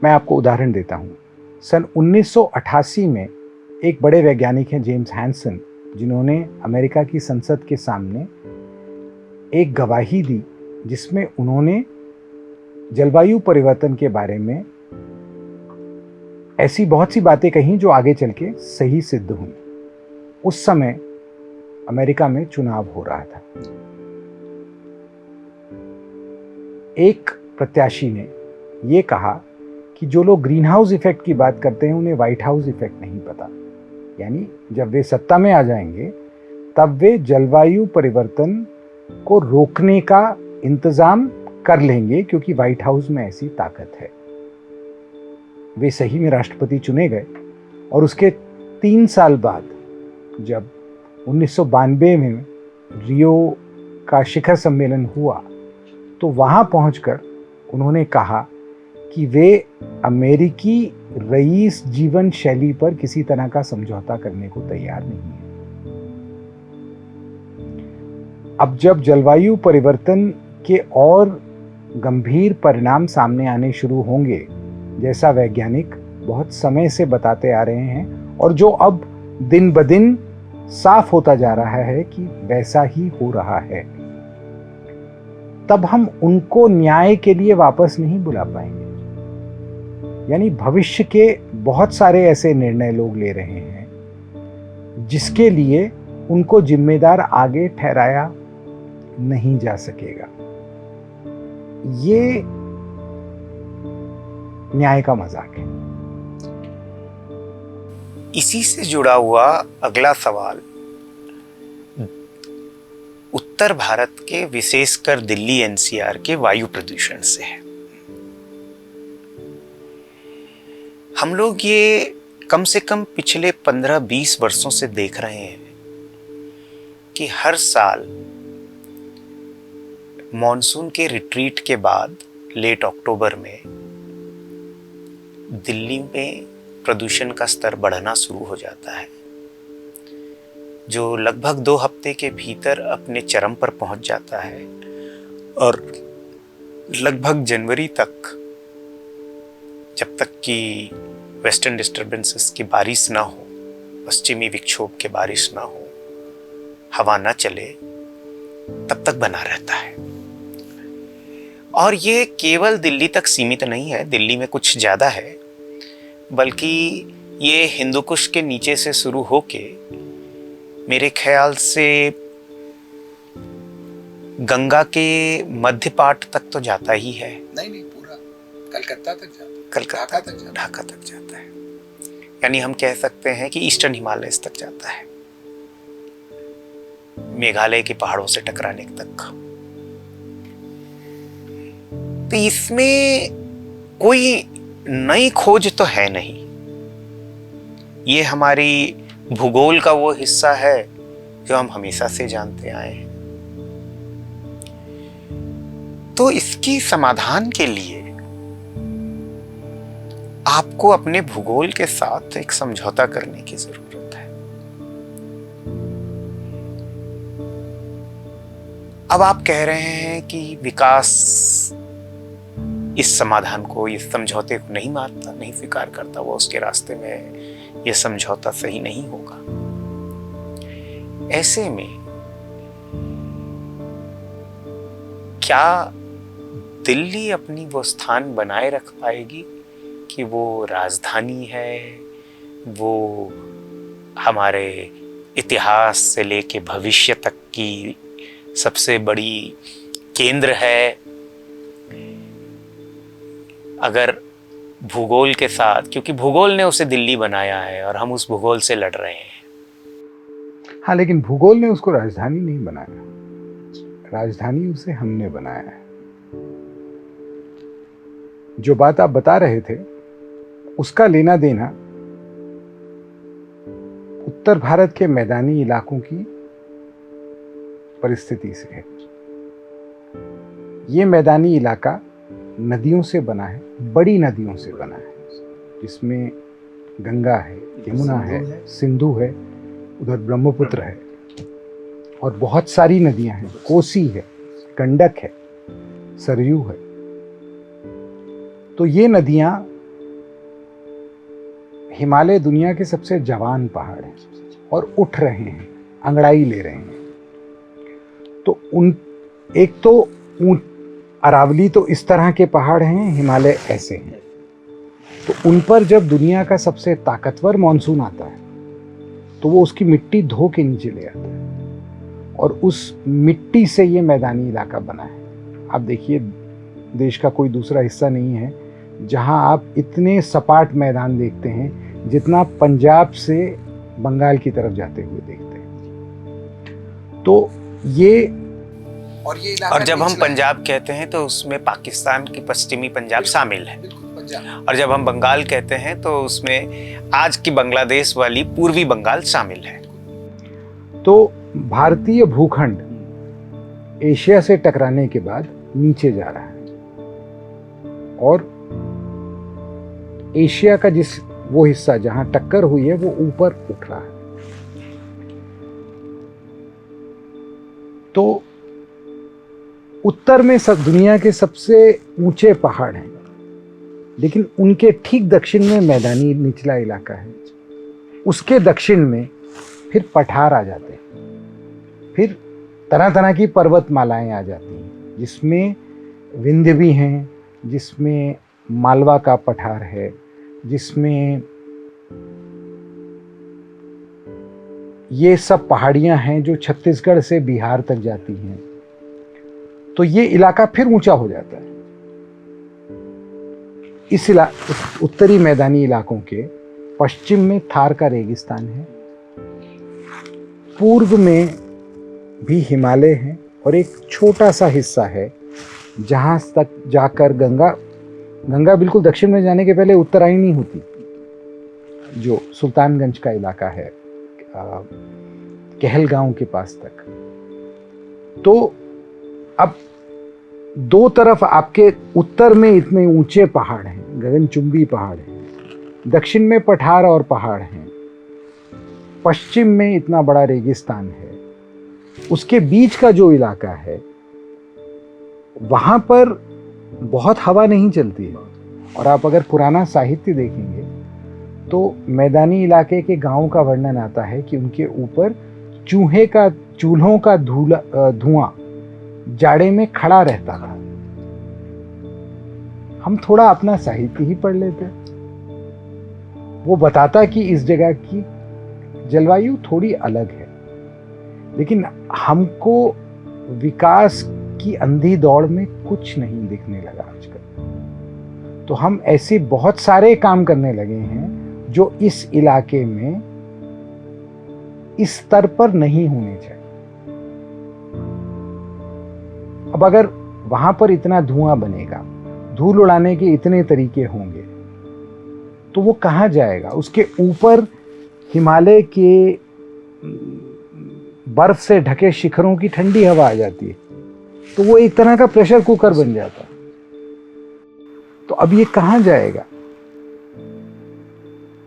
मैं आपको उदाहरण देता हूँ। सन 1988 में एक बड़े वैज्ञानिक हैं जेम्स हैंसन, जिन्होंने अमेरिका की संसद के सामने एक गवाही दी जिसमें उन्होंने जलवायु परिवर्तन के बारे में ऐसी बहुत सी बातें कही जो आगे चल के सही सिद्ध हुई। उस समय अमेरिका में चुनाव हो रहा था। एक प्रत्याशी ने ये कहा कि जो लोग ग्रीन हाउस इफेक्ट की बात करते हैं उन्हें व्हाइट हाउस इफेक्ट नहीं पता, यानी जब वे सत्ता में आ जाएंगे तब वे जलवायु परिवर्तन को रोकने का इंतजाम कर लेंगे क्योंकि व्हाइट हाउस में ऐसी ताकत है। वे सही में राष्ट्रपति चुने गए और उसके 3 साल बाद जब 1992 में रियो का शिखर सम्मेलन हुआ तो वहां पहुंचकर उन्होंने कहा कि वे अमेरिकी रईस जीवन शैली पर किसी तरह का समझौता करने को तैयार नहीं है। अब जब जलवायु परिवर्तन के और गंभीर परिणाम सामने आने शुरू होंगे, जैसा वैज्ञानिक बहुत समय से बताते आ रहे हैं और जो अब दिन ब दिन साफ होता जा रहा है कि वैसा ही हो रहा है, तब हम उनको न्याय के लिए वापस नहीं बुला पाएंगे। यानी भविष्य के बहुत सारे ऐसे निर्णय लोग ले रहे हैं जिसके लिए उनको जिम्मेदार आगे ठहराया नहीं जा सकेगा। ये न्याय का मजाक है। इसी से जुड़ा हुआ अगला सवाल उत्तर भारत के, विशेषकर दिल्ली एनसीआर के वायु प्रदूषण से है। हम लोग ये कम से कम पिछले 15-20 वर्षों से देख रहे हैं कि हर साल मॉनसून के रिट्रीट के बाद लेट अक्टूबर में दिल्ली में प्रदूषण का स्तर बढ़ना शुरू हो जाता है, जो लगभग 2 हफ्ते के भीतर अपने चरम पर पहुंच जाता है और लगभग जनवरी तक, जब तक कि वेस्टर्न डिस्टर्बेंसेस की बारिश ना हो, पश्चिमी विक्षोभ के बारिश ना हो, हवा ना चले, तब तक बना रहता है। और ये केवल दिल्ली तक सीमित नहीं है, दिल्ली में कुछ ज़्यादा है, बल्कि ये हिंदू कुश के नीचे से शुरू होके मेरे ख्याल से गंगा के मध्य पाट तक तो जाता ही है। नहीं, पूरा कलकत्ता तक जाता है, ढाका तक जाता है। यानी हम कह सकते हैं कि ईस्टर्न हिमालयस तक जाता है, मेघालय के पहाड़ों से टकराने तक। तो इसमें कोई नई खोज तो है नहीं, ये हमारी भूगोल का वो हिस्सा है जो हम हमेशा से जानते आए हैं। तो इसकी समाधान के लिए आपको अपने भूगोल के साथ एक समझौता करने की जरूरत है। अब आप कह रहे हैं कि विकास इस समाधान को, इस समझौते को नहीं मानता, नहीं स्वीकार करता, वो उसके रास्ते में यह समझौता सही नहीं होगा। ऐसे में क्या दिल्ली अपनी वो स्थान बनाए रख पाएगी कि वो राजधानी है, वो हमारे इतिहास से लेके भविष्य तक की सबसे बड़ी केंद्र है? अगर भूगोल के साथ, क्योंकि भूगोल ने उसे दिल्ली बनाया है और हम उस भूगोल से लड़ रहे हैं। हाँ, लेकिन भूगोल ने उसको राजधानी नहीं बनाया, राजधानी उसे हमने बनाया है। जो बात आप बता रहे थे उसका लेना देना उत्तर भारत के मैदानी इलाकों की परिस्थिति से है। ये मैदानी इलाका नदियों से बना है, बड़ी नदियों से बना है, जिसमें गंगा है, यमुना है, सिंधु है, उधर ब्रह्मपुत्र है और बहुत सारी नदियां हैं, कोसी है, गंडक है, सरयू है। तो ये नदियां हिमालय दुनिया के सबसे जवान पहाड़ हैं और उठ रहे हैं, अंगड़ाई ले रहे हैं। तो एक तो अरावली तो इस तरह के पहाड़ हैं, हिमालय ऐसे हैं। तो उन पर जब दुनिया का सबसे ताकतवर मॉनसून आता है तो वो उसकी मिट्टी धो के नीचे ले आता है और उस मिट्टी से ये मैदानी इलाका बना है। आप देखिए, देश का कोई दूसरा हिस्सा नहीं है जहां आप इतने सपाट मैदान देखते हैं जितना पंजाब से बंगाल की तरफ जाते हुए देखते हैं। तो ये और जब हम पंजाब कहते हैं तो उसमें पाकिस्तान की पश्चिमी पंजाब शामिल है, और जब हम बंगाल कहते हैं तो उसमें आज की बांग्लादेश वाली पूर्वी बंगाल शामिल है। तो भारतीय भूखंड एशिया से टकराने के बाद नीचे जा रहा है और एशिया का वो हिस्सा जहां टक्कर हुई है वो ऊपर उठ रहा है। तो उत्तर में दुनिया के सबसे ऊंचे पहाड़ हैं, लेकिन उनके ठीक दक्षिण में मैदानी निचला इलाका है। उसके दक्षिण में फिर पठार आ जाते हैं, फिर तरह तरह की पर्वतमालाएं आ जाती हैं, जिसमें विंध्य भी हैं, जिसमें मालवा का पठार है, जिसमें ये सब पहाड़ियां हैं जो छत्तीसगढ़ से बिहार तक जाती हैं। तो ये इलाका फिर ऊंचा हो जाता है। इस उत्तरी मैदानी इलाकों के पश्चिम में थार का रेगिस्तान है, पूर्व में भी हिमालय है और एक छोटा सा हिस्सा है जहाँ तक जाकर गंगा बिल्कुल दक्षिण में जाने के पहले उत्तरायणी होती, जो सुल्तानगंज का इलाका है कहलगांव के पास तक। तो अब दो तरफ आपके उत्तर में इतने ऊंचे पहाड़ हैं, गगनचुंबी पहाड़ हैं, दक्षिण में पठार और पहाड़ हैं, पश्चिम में इतना बड़ा रेगिस्तान है, उसके बीच का जो इलाका है वहां पर बहुत हवा नहीं चलती है। और आप अगर पुराना साहित्य देखेंगे तो मैदानी इलाके के गांवों का वर्णन आता है कि उनके ऊपर चूल्हों का धुआं जाड़े में खड़ा रहता था। हम थोड़ा अपना साहित्य ही पढ़ लेते, वो बताता कि इस जगह की जलवायु थोड़ी अलग है, लेकिन हमको विकास की अंधी दौड़ में कुछ नहीं दिखने लगा आजकल। तो हम ऐसे बहुत सारे काम करने लगे हैं जो इस इलाके में इस स्तर पर नहीं होने चाहिए। अब अगर वहां पर इतना धुआं बनेगा, धूल उड़ाने के इतने तरीके होंगे, तो वो कहाँ जाएगा? उसके ऊपर हिमालय के बर्फ से ढके शिखरों की ठंडी हवा आ जाती है, तो वो एक तरह का प्रेशर कुकर बन जाता है। तो अब ये कहाँ जाएगा?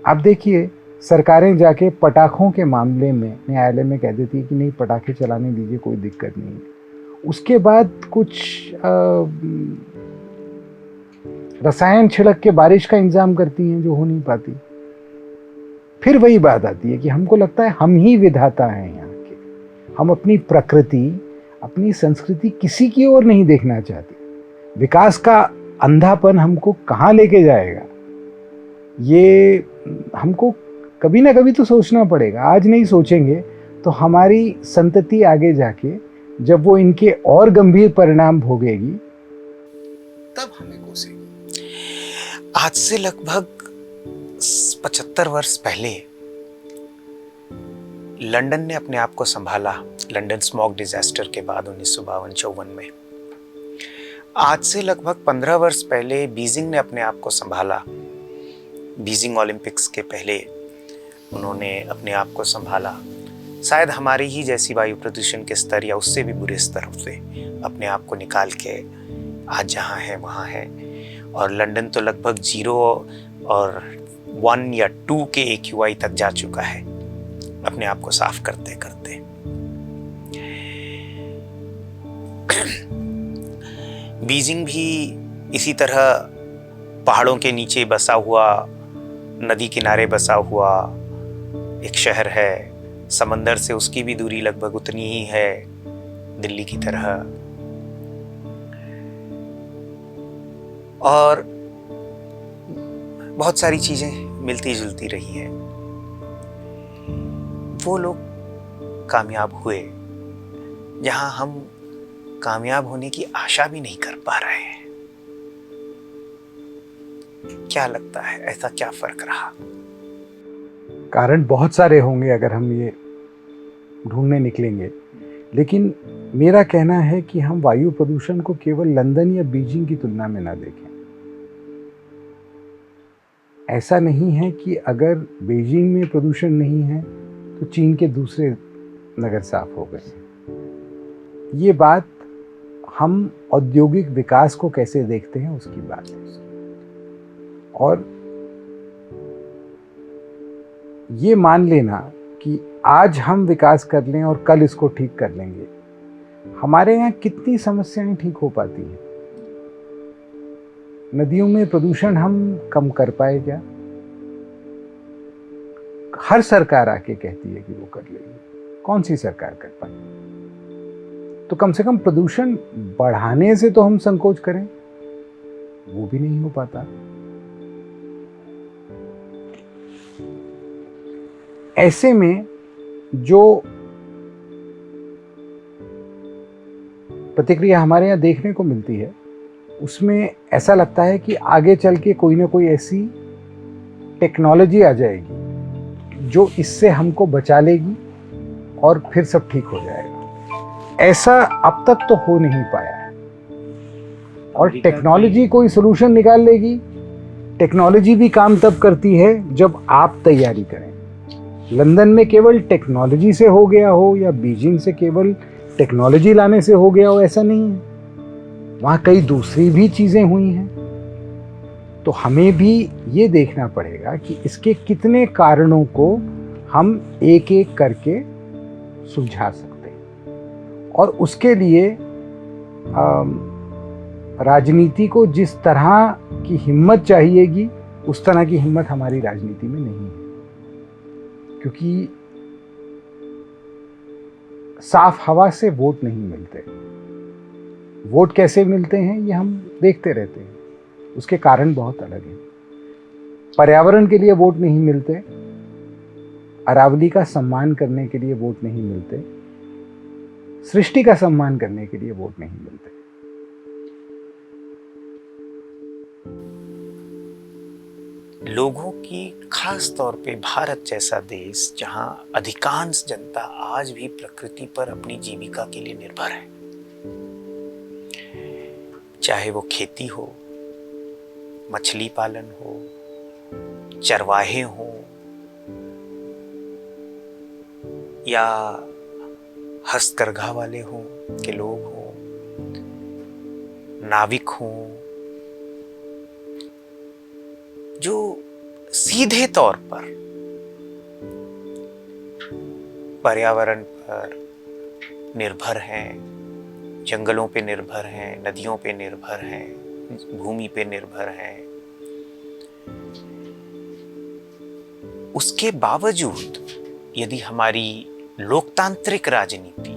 आप देखिए, सरकारें जाके पटाखों के मामले में न्यायालय में कह देती है कि नहीं, पटाखे चलाने दीजिए, कोई दिक्कत नहीं है। उसके बाद कुछ रसायन छिड़क के बारिश का इंतजाम करती हैं जो हो नहीं पाती। फिर वही बात आती है कि हमको लगता है हम ही विधाता हैं यहाँ के, हम अपनी प्रकृति, अपनी संस्कृति किसी की ओर नहीं देखना चाहते। विकास का अंधापन हमको कहाँ लेके जाएगा, ये हमको कभी ना कभी तो सोचना पड़ेगा। आज नहीं सोचेंगे तो हमारी संतति आगे जाके जब वो इनके और गंभीर परिणाम भोगेगी तब हमें कोसेगी। आज से लगभग 75 वर्ष पहले लंदन ने अपने आप को संभाला, लंदन स्मॉग डिजास्टर के बाद 1952-54 में। आज से लगभग 15 वर्ष पहले बीजिंग ने अपने आप को संभाला, बीजिंग ओलंपिक्स के पहले उन्होंने अपने आप को संभाला। शायद हमारी ही जैसी वायु प्रदूषण के स्तर या उससे भी बुरे स्तर से अपने आप को निकाल के आज जहाँ है वहाँ है। और लंदन तो लगभग 0 और 1 या 2 के AQI तक जा चुका है अपने आप को साफ करते करते। बीजिंग भी इसी तरह पहाड़ों के नीचे बसा हुआ, नदी किनारे बसा हुआ एक शहर है। समंदर से उसकी भी दूरी लगभग उतनी ही है दिल्ली की तरह। और बहुत सारी चीजें मिलती जुलती रही हैं। वो लोग कामयाब हुए जहां हम कामयाब होने की आशा भी नहीं कर पा रहे हैं। क्या लगता है, ऐसा क्या फर्क रहा? कारण बहुत सारे होंगे अगर हम ये ढूंढने निकलेंगे, लेकिन मेरा कहना है कि हम वायु प्रदूषण को केवल लंदन या बीजिंग की तुलना में ना देखें। ऐसा नहीं है कि अगर बीजिंग में प्रदूषण नहीं है तो चीन के दूसरे नगर साफ हो गए। ये बात हम औद्योगिक विकास को कैसे देखते हैं उसकी बात है। और ये मान लेना कि आज हम विकास कर लें और कल इसको ठीक कर लेंगे, हमारे यहाँ कितनी समस्याएं ठीक हो पाती हैं। नदियों में प्रदूषण हम कम कर पाए क्या? हर सरकार आके कहती है कि वो कर लेगी, कौन सी सरकार कर पाए? तो कम से कम प्रदूषण बढ़ाने से तो हम संकोच करें, वो भी नहीं हो पाता। ऐसे में जो प्रतिक्रिया हमारे यहाँ देखने को मिलती है उसमें ऐसा लगता है कि आगे चल के कोई ना कोई ऐसी टेक्नोलॉजी आ जाएगी जो इससे हमको बचा लेगी और फिर सब ठीक हो जाएगा। ऐसा अब तक तो हो नहीं पाया है। और टेक्नोलॉजी कोई सोल्यूशन निकाल लेगी। टेक्नोलॉजी भी काम तब करती है जब आप तैयारी करें। लंदन में केवल टेक्नोलॉजी से हो गया हो या बीजिंग से केवल टेक्नोलॉजी लाने से हो गया हो, ऐसा नहीं है। वहाँ कई दूसरी भी चीज़ें हुई हैं। तो हमें भी ये देखना पड़ेगा कि इसके कितने कारणों को हम एक एक करके सुलझा सकते हैं। और उसके लिए राजनीति को जिस तरह की हिम्मत चाहिएगी, उस तरह की हिम्मत हमारी राजनीति में नहीं है। क्योंकि साफ हवा से वोट नहीं मिलते। वोट कैसे मिलते हैं ये हम देखते रहते हैं। उसके कारण बहुत अलग हैं। पर्यावरण के लिए वोट नहीं मिलते, अरावली का सम्मान करने के लिए वोट नहीं मिलते, सृष्टि का सम्मान करने के लिए वोट नहीं मिलते। लोगों की, खास तौर पे भारत जैसा देश जहां अधिकांश जनता आज भी प्रकृति पर अपनी जीविका के लिए निर्भर है, चाहे वो खेती हो, मछली पालन हो, चरवाहे हो या हस्तकरघा वाले हों के लोग हों, नाविक हों, जो सीधे तौर पर पर्यावरण पर निर्भर हैं, जंगलों पे निर्भर हैं, नदियों पे निर्भर हैं, भूमि पे निर्भर हैं, उसके बावजूद यदि हमारी लोकतांत्रिक राजनीति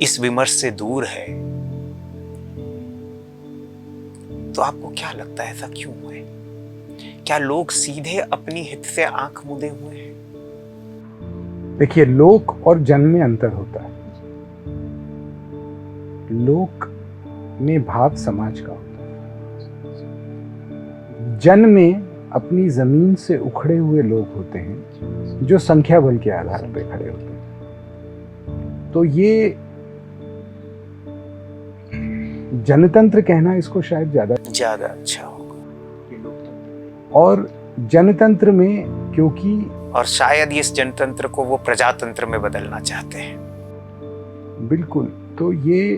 इस विमर्श से दूर है, तो आपको क्या लगता है ऐसा क्यों है? क्या लोग सीधे अपनी हित से आंख मूंदे हुए हैं? देखिए, लोक और जन में अंतर होता है। लोक में भाव समाज का होता है। जन में अपनी जमीन से उखड़े हुए लोग होते हैं जो संख्या बल के आधार पर खड़े होते हैं। तो ये जनतंत्र कहना इसको शायद ज्यादा अच्छा होगा। और जनतंत्र में क्योंकि, और शायद इस जनतंत्र को वो प्रजातंत्र में बदलना चाहते हैं। बिल्कुल। तो ये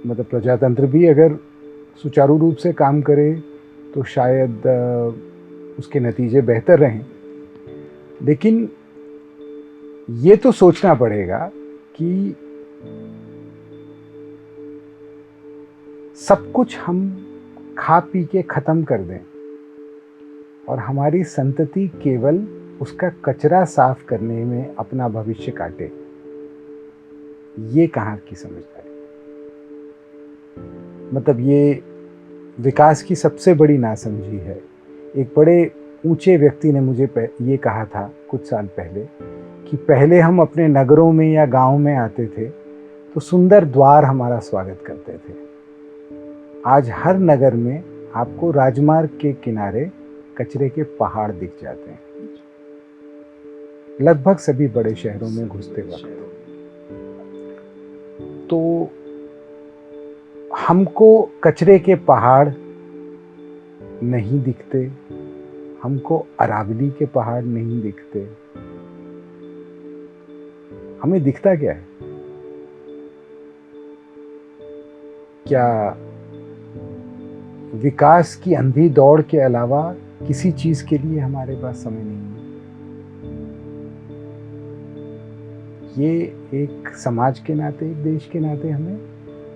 मतलब प्रजातंत्र भी अगर सुचारू रूप से काम करे तो शायद उसके नतीजे बेहतर रहें। लेकिन ये तो सोचना पड़ेगा कि सब कुछ हम खा पी के ख़त्म कर दें और हमारी संतति केवल उसका कचरा साफ करने में अपना भविष्य काटे, ये कहाँ की समझदारी? मतलब ये विकास की सबसे बड़ी नासमझी है। एक बड़े ऊंचे व्यक्ति ने मुझे ये कहा था कुछ साल पहले कि पहले हम अपने नगरों में या गांव में आते थे तो सुंदर द्वार हमारा स्वागत करते थे। आज हर नगर में आपको राजमार्ग के किनारे कचरे के पहाड़ दिख जाते हैं, लगभग सभी बड़े शहरों में घुसते वक्त। तो हमको कचरे के पहाड़ नहीं दिखते, हमको अरावली के पहाड़ नहीं दिखते। हमें दिखता क्या है? क्या विकास की अंधी दौड़ के अलावा किसी चीज के लिए हमारे पास समय नहीं है? ये एक समाज के नाते, एक देश के नाते हमें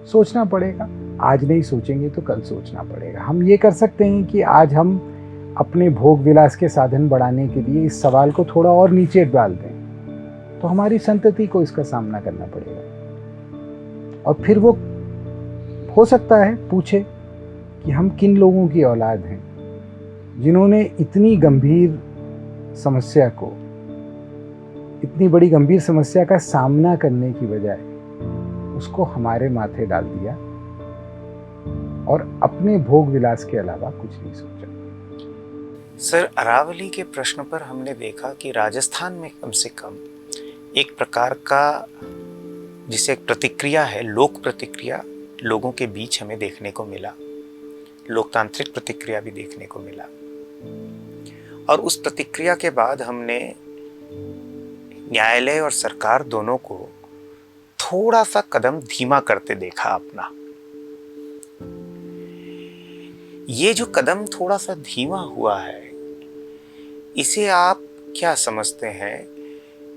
सोचना पड़ेगा। आज नहीं सोचेंगे तो कल सोचना पड़ेगा। हम ये कर सकते हैं कि आज हम अपने भोग विलास के साधन बढ़ाने के लिए इस सवाल को थोड़ा और नीचे डाल दें, तो हमारी संतति को इसका सामना करना पड़ेगा। और फिर वो हो सकता है पूछे कि हम किन लोगों की औलाद हैं जिन्होंने इतनी गंभीर समस्या को, इतनी बड़ी गंभीर समस्या का सामना करने की बजाय उसको हमारे माथे डाल दिया और अपने भोग विलास के अलावा कुछ नहीं सोचा। सर, अरावली के प्रश्न पर हमने देखा कि राजस्थान में कम से कम एक प्रकार का जिसे एक प्रतिक्रिया है, लोक प्रतिक्रिया लोगों के बीच हमें देखने को मिला, लोकतांत्रिक प्रतिक्रिया भी देखने को मिला। और उस प्रतिक्रिया के बाद हमने न्यायालय और सरकार दोनों को थोड़ा सा कदम धीमा करते देखा अपना। ये जो कदम थोड़ा सा धीमा हुआ है, इसे आप क्या समझते हैं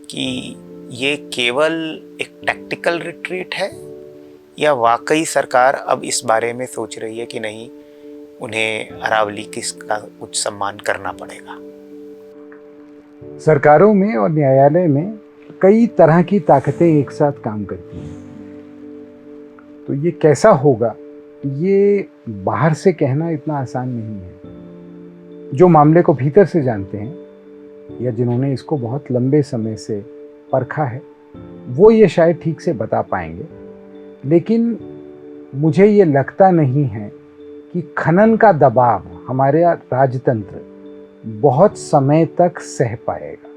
कि ये केवल एक टैक्टिकल रिट्रीट है या वाकई सरकार अब इस बारे में सोच रही है कि नहीं, उन्हें अरावली का कुछ सम्मान करना पड़ेगा? सरकारों में और न्यायालय में कई तरह की ताकतें एक साथ काम करती हैं, तो ये कैसा होगा ये बाहर से कहना इतना आसान नहीं है। जो मामले को भीतर से जानते हैं या जिन्होंने इसको बहुत लंबे समय से परखा है, वो ये शायद ठीक से बता पाएंगे। लेकिन मुझे ये लगता नहीं है कि खनन का दबाव हमारे राजतंत्र बहुत समय तक सह पाएगा।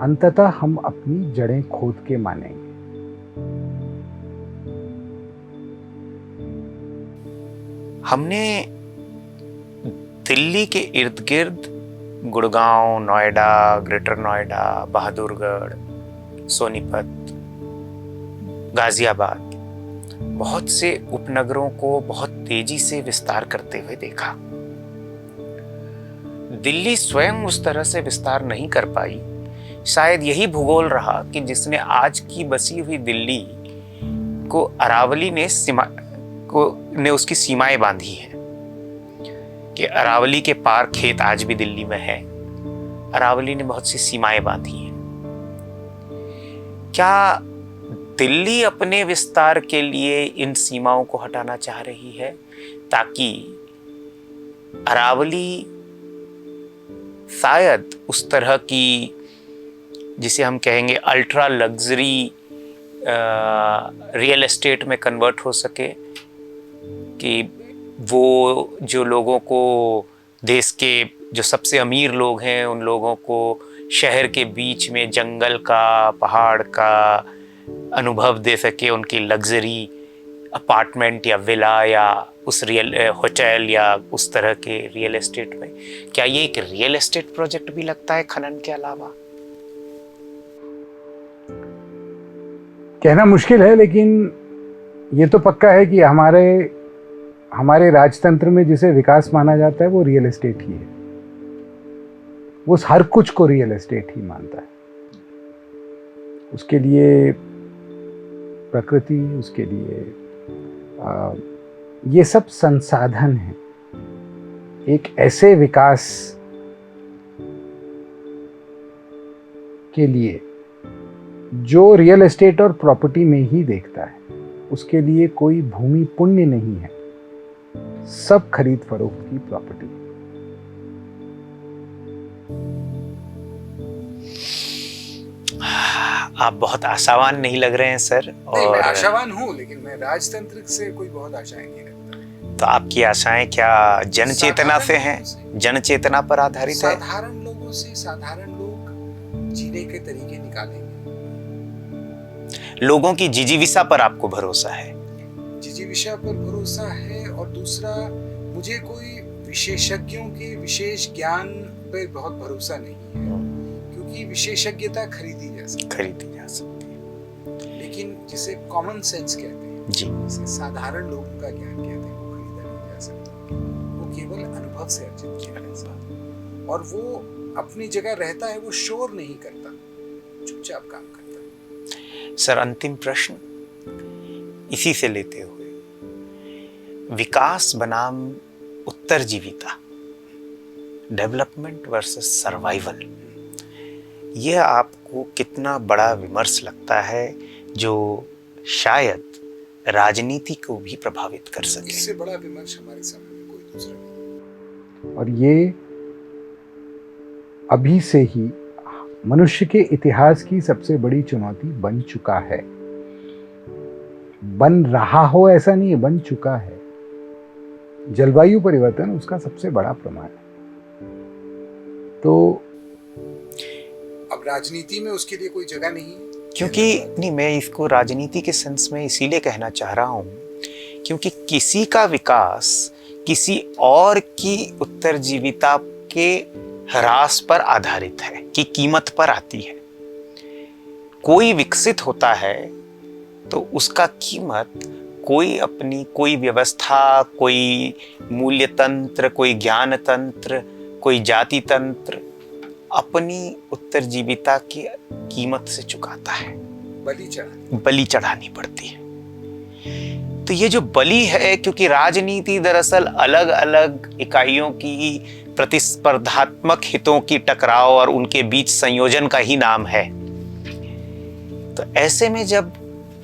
अंततः हम अपनी जड़ें खोद के मानेंगे। हमने दिल्ली के इर्द गिर्द गुड़गांव, नोएडा, ग्रेटर नोएडा, बहादुरगढ़, सोनीपत, गाजियाबाद, बहुत से उपनगरों को बहुत तेजी से विस्तार करते हुए देखा। दिल्ली स्वयं उस तरह से विस्तार नहीं कर पाई। शायद यही भूगोल रहा कि जिसने आज की बसी हुई दिल्ली को अरावली ने उसकी सीमाएं बांधी हैं कि अरावली के पार खेत आज भी दिल्ली में है। अरावली ने बहुत सी सीमाएं बांधी हैं। क्या दिल्ली अपने विस्तार के लिए इन सीमाओं को हटाना चाह रही है ताकि अरावली शायद उस तरह की, जिसे हम कहेंगे अल्ट्रा लग्जरी रियल एस्टेट में कन्वर्ट हो सके, कि वो जो लोगों को, देश के जो सबसे अमीर लोग हैं उन लोगों को शहर के बीच में जंगल का, पहाड़ का अनुभव दे सके, उनकी लग्जरी अपार्टमेंट या विला या उस रियल होटल या उस तरह के रियल एस्टेट में। क्या ये एक रियल एस्टेट प्रोजेक्ट भी लगता है खनन के अलावा? कहना मुश्किल है, लेकिन ये तो पक्का है कि हमारे राजतंत्र में जिसे विकास माना जाता है वो रियल एस्टेट ही है। वो हर कुछ को रियल एस्टेट ही मानता है। उसके लिए प्रकृति, उसके लिए ये सब संसाधन हैं एक ऐसे विकास के लिए जो रियल एस्टेट और प्रॉपर्टी में ही देखता है। उसके लिए कोई भूमि पुण्य नहीं है, सब खरीद फरोख्त की प्रॉपर्टी। आप बहुत आशावान नहीं लग रहे हैं सर। नहीं, मैं आशावान हूँ, लेकिन मैं राजतंत्र से कोई बहुत आशाएं नहीं रखता। तो आपकी आशाएं क्या जन चेतना से हैं? जन चेतना पर आधारित है? साधारण लोगों से साधारण लोग जीने के तरीके निकालेंगे। लोगों की जिजीविषा पर आपको भरोसा है? जिजीविषा पर भरोसा है, और दूसरा, मुझे कोई विशेषज्ञों के विशेष ज्ञान पर बहुत भरोसा नहीं है, क्योंकि विशेषज्ञता खरीदी जा सकती है। लेकिन जिसे कॉमन सेंस कहते हैं जी, जिसे साधारण लोगों का ज्ञान कहते हैं, वो खरीदा नहीं जा सकता। वो केवल अनुभव से अर्जित किया जा सकता है, और वो अपनी जगह रहता है, वो शोर नहीं करता, चुपचाप काम करता है। सर, अंतिम प्रश्न इसी से लेते हुए, विकास बनाम उत्तरजीविता, डेवलपमेंट वर्सेस सर्वाइवल, यह आपको कितना बड़ा विमर्श लगता है जो शायद राजनीति को भी प्रभावित कर सके? इससे बड़ा विमर्श हमारे समय में कोई दूसरा नहीं। और ये अभी से ही मनुष्य के इतिहास की सबसे बड़ी चुनौती बन चुका है। बन रहा हो ऐसा नहीं है, बन चुका है। जलवायु परिवर्तन उसका सबसे बड़ा प्रमाण है। तो अब राजनीति में उसके लिए कोई जगह नहीं है, क्योंकि नहीं, मैं इसको राजनीति के सेंस में इसीलिए कहना चाह रहा हूँ क्योंकि किसी का विकास किसी और की उत्तरजीविता के ह्रास पर आधारित है, की कीमत पर आती है। कोई विकसित होता है तो उसका कीमत कोई व्यवस्था, कोई मूल्य तंत्र, कोई ज्ञान तंत्र, कोई जाति तंत्र अपनी उत्तरजीविता की कीमत से चुकाता है। बलि चढ़ानी पड़ती है। तो ये जो बलि है, क्योंकि राजनीति दरअसल अलग अलग इकाइयों की प्रतिस्पर्धात्मक हितों की टकराव और उनके बीच संयोजन का ही नाम है। तो ऐसे में जब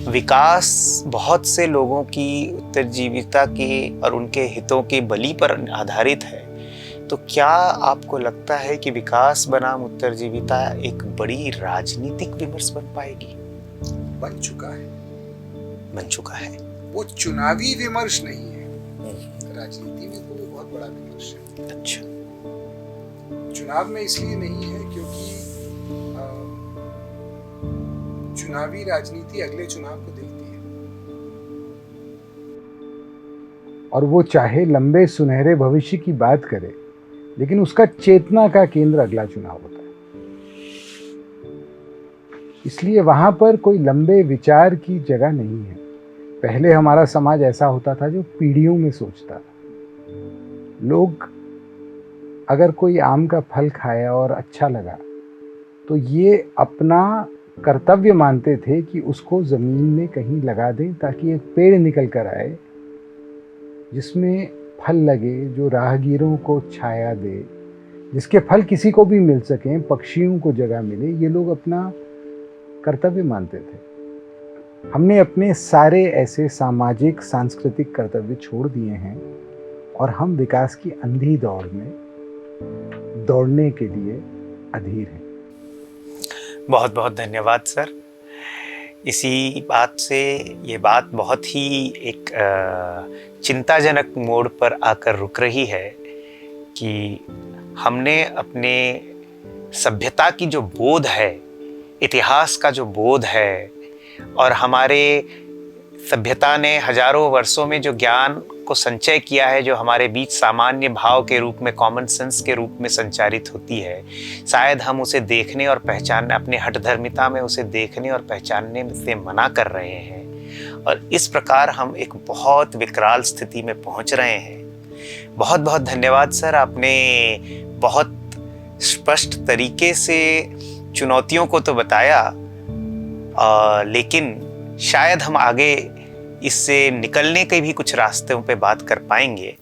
विकास बहुत से लोगों की उत्तरजीविता के और उनके हितों के बलि पर आधारित है, तो क्या आपको लगता है कि विकास बनाम उत्तरजीविता एक बड़ी राजनीतिक विमर्श बन पाएगी? बन चुका है। वो चुनावी विमर्श नहीं है। राजनीति में तो वो बहुत बड़ा विमर्श है। अच्छा। चुनाव में इसलिए नहीं है क्योंकि चुनावी राजनीति अगले चुनाव को देखती है, और वो चाहे लंबे सुनहरे भविष्य की बात करे, लेकिन उसका चेतना का केंद्र अगला चुनाव होता है। इसलिए वहां पर कोई लंबे विचार की जगह नहीं है। पहले हमारा समाज ऐसा होता था जो पीढ़ियों में सोचता था। लोग अगर कोई आम का फल खाया और अच्छा लगा तो ये अपना कर्तव्य मानते थे कि उसको जमीन में कहीं लगा दें ताकि एक पेड़ निकल कर आए जिसमें फल लगे, जो राहगीरों को छाया दे, जिसके फल किसी को भी मिल सकें, पक्षियों को जगह मिले। ये लोग अपना कर्तव्य मानते थे। हमने अपने सारे ऐसे सामाजिक सांस्कृतिक कर्तव्य छोड़ दिए हैं और हम विकास की अंधी दौड़ में दौड़ने के लिए अधीर हैं। बहुत बहुत धन्यवाद सर। इसी बात से ये बात बहुत ही एक चिंताजनक मोड़ पर आकर रुक रही है कि हमने अपने सभ्यता की जो बोध है, इतिहास का जो बोध है, और हमारे सभ्यता ने हजारों वर्षों में जो ज्ञान को संचय किया है, जो हमारे बीच सामान्य भाव के रूप में, कॉमन सेंस के रूप में संचारित होती है, शायद हम उसे देखने और पहचानने, अपने हठधर्मिता में उसे देखने और पहचानने से मना कर रहे हैं। और इस प्रकार हम एक बहुत विकराल स्थिति में पहुंच रहे हैं। बहुत बहुत धन्यवाद सर, आपने बहुत स्पष्ट तरीके से चुनौतियों को तो बताया, लेकिन शायद हम आगे इससे निकलने के भी कुछ रास्तों पे बात कर पाएंगे।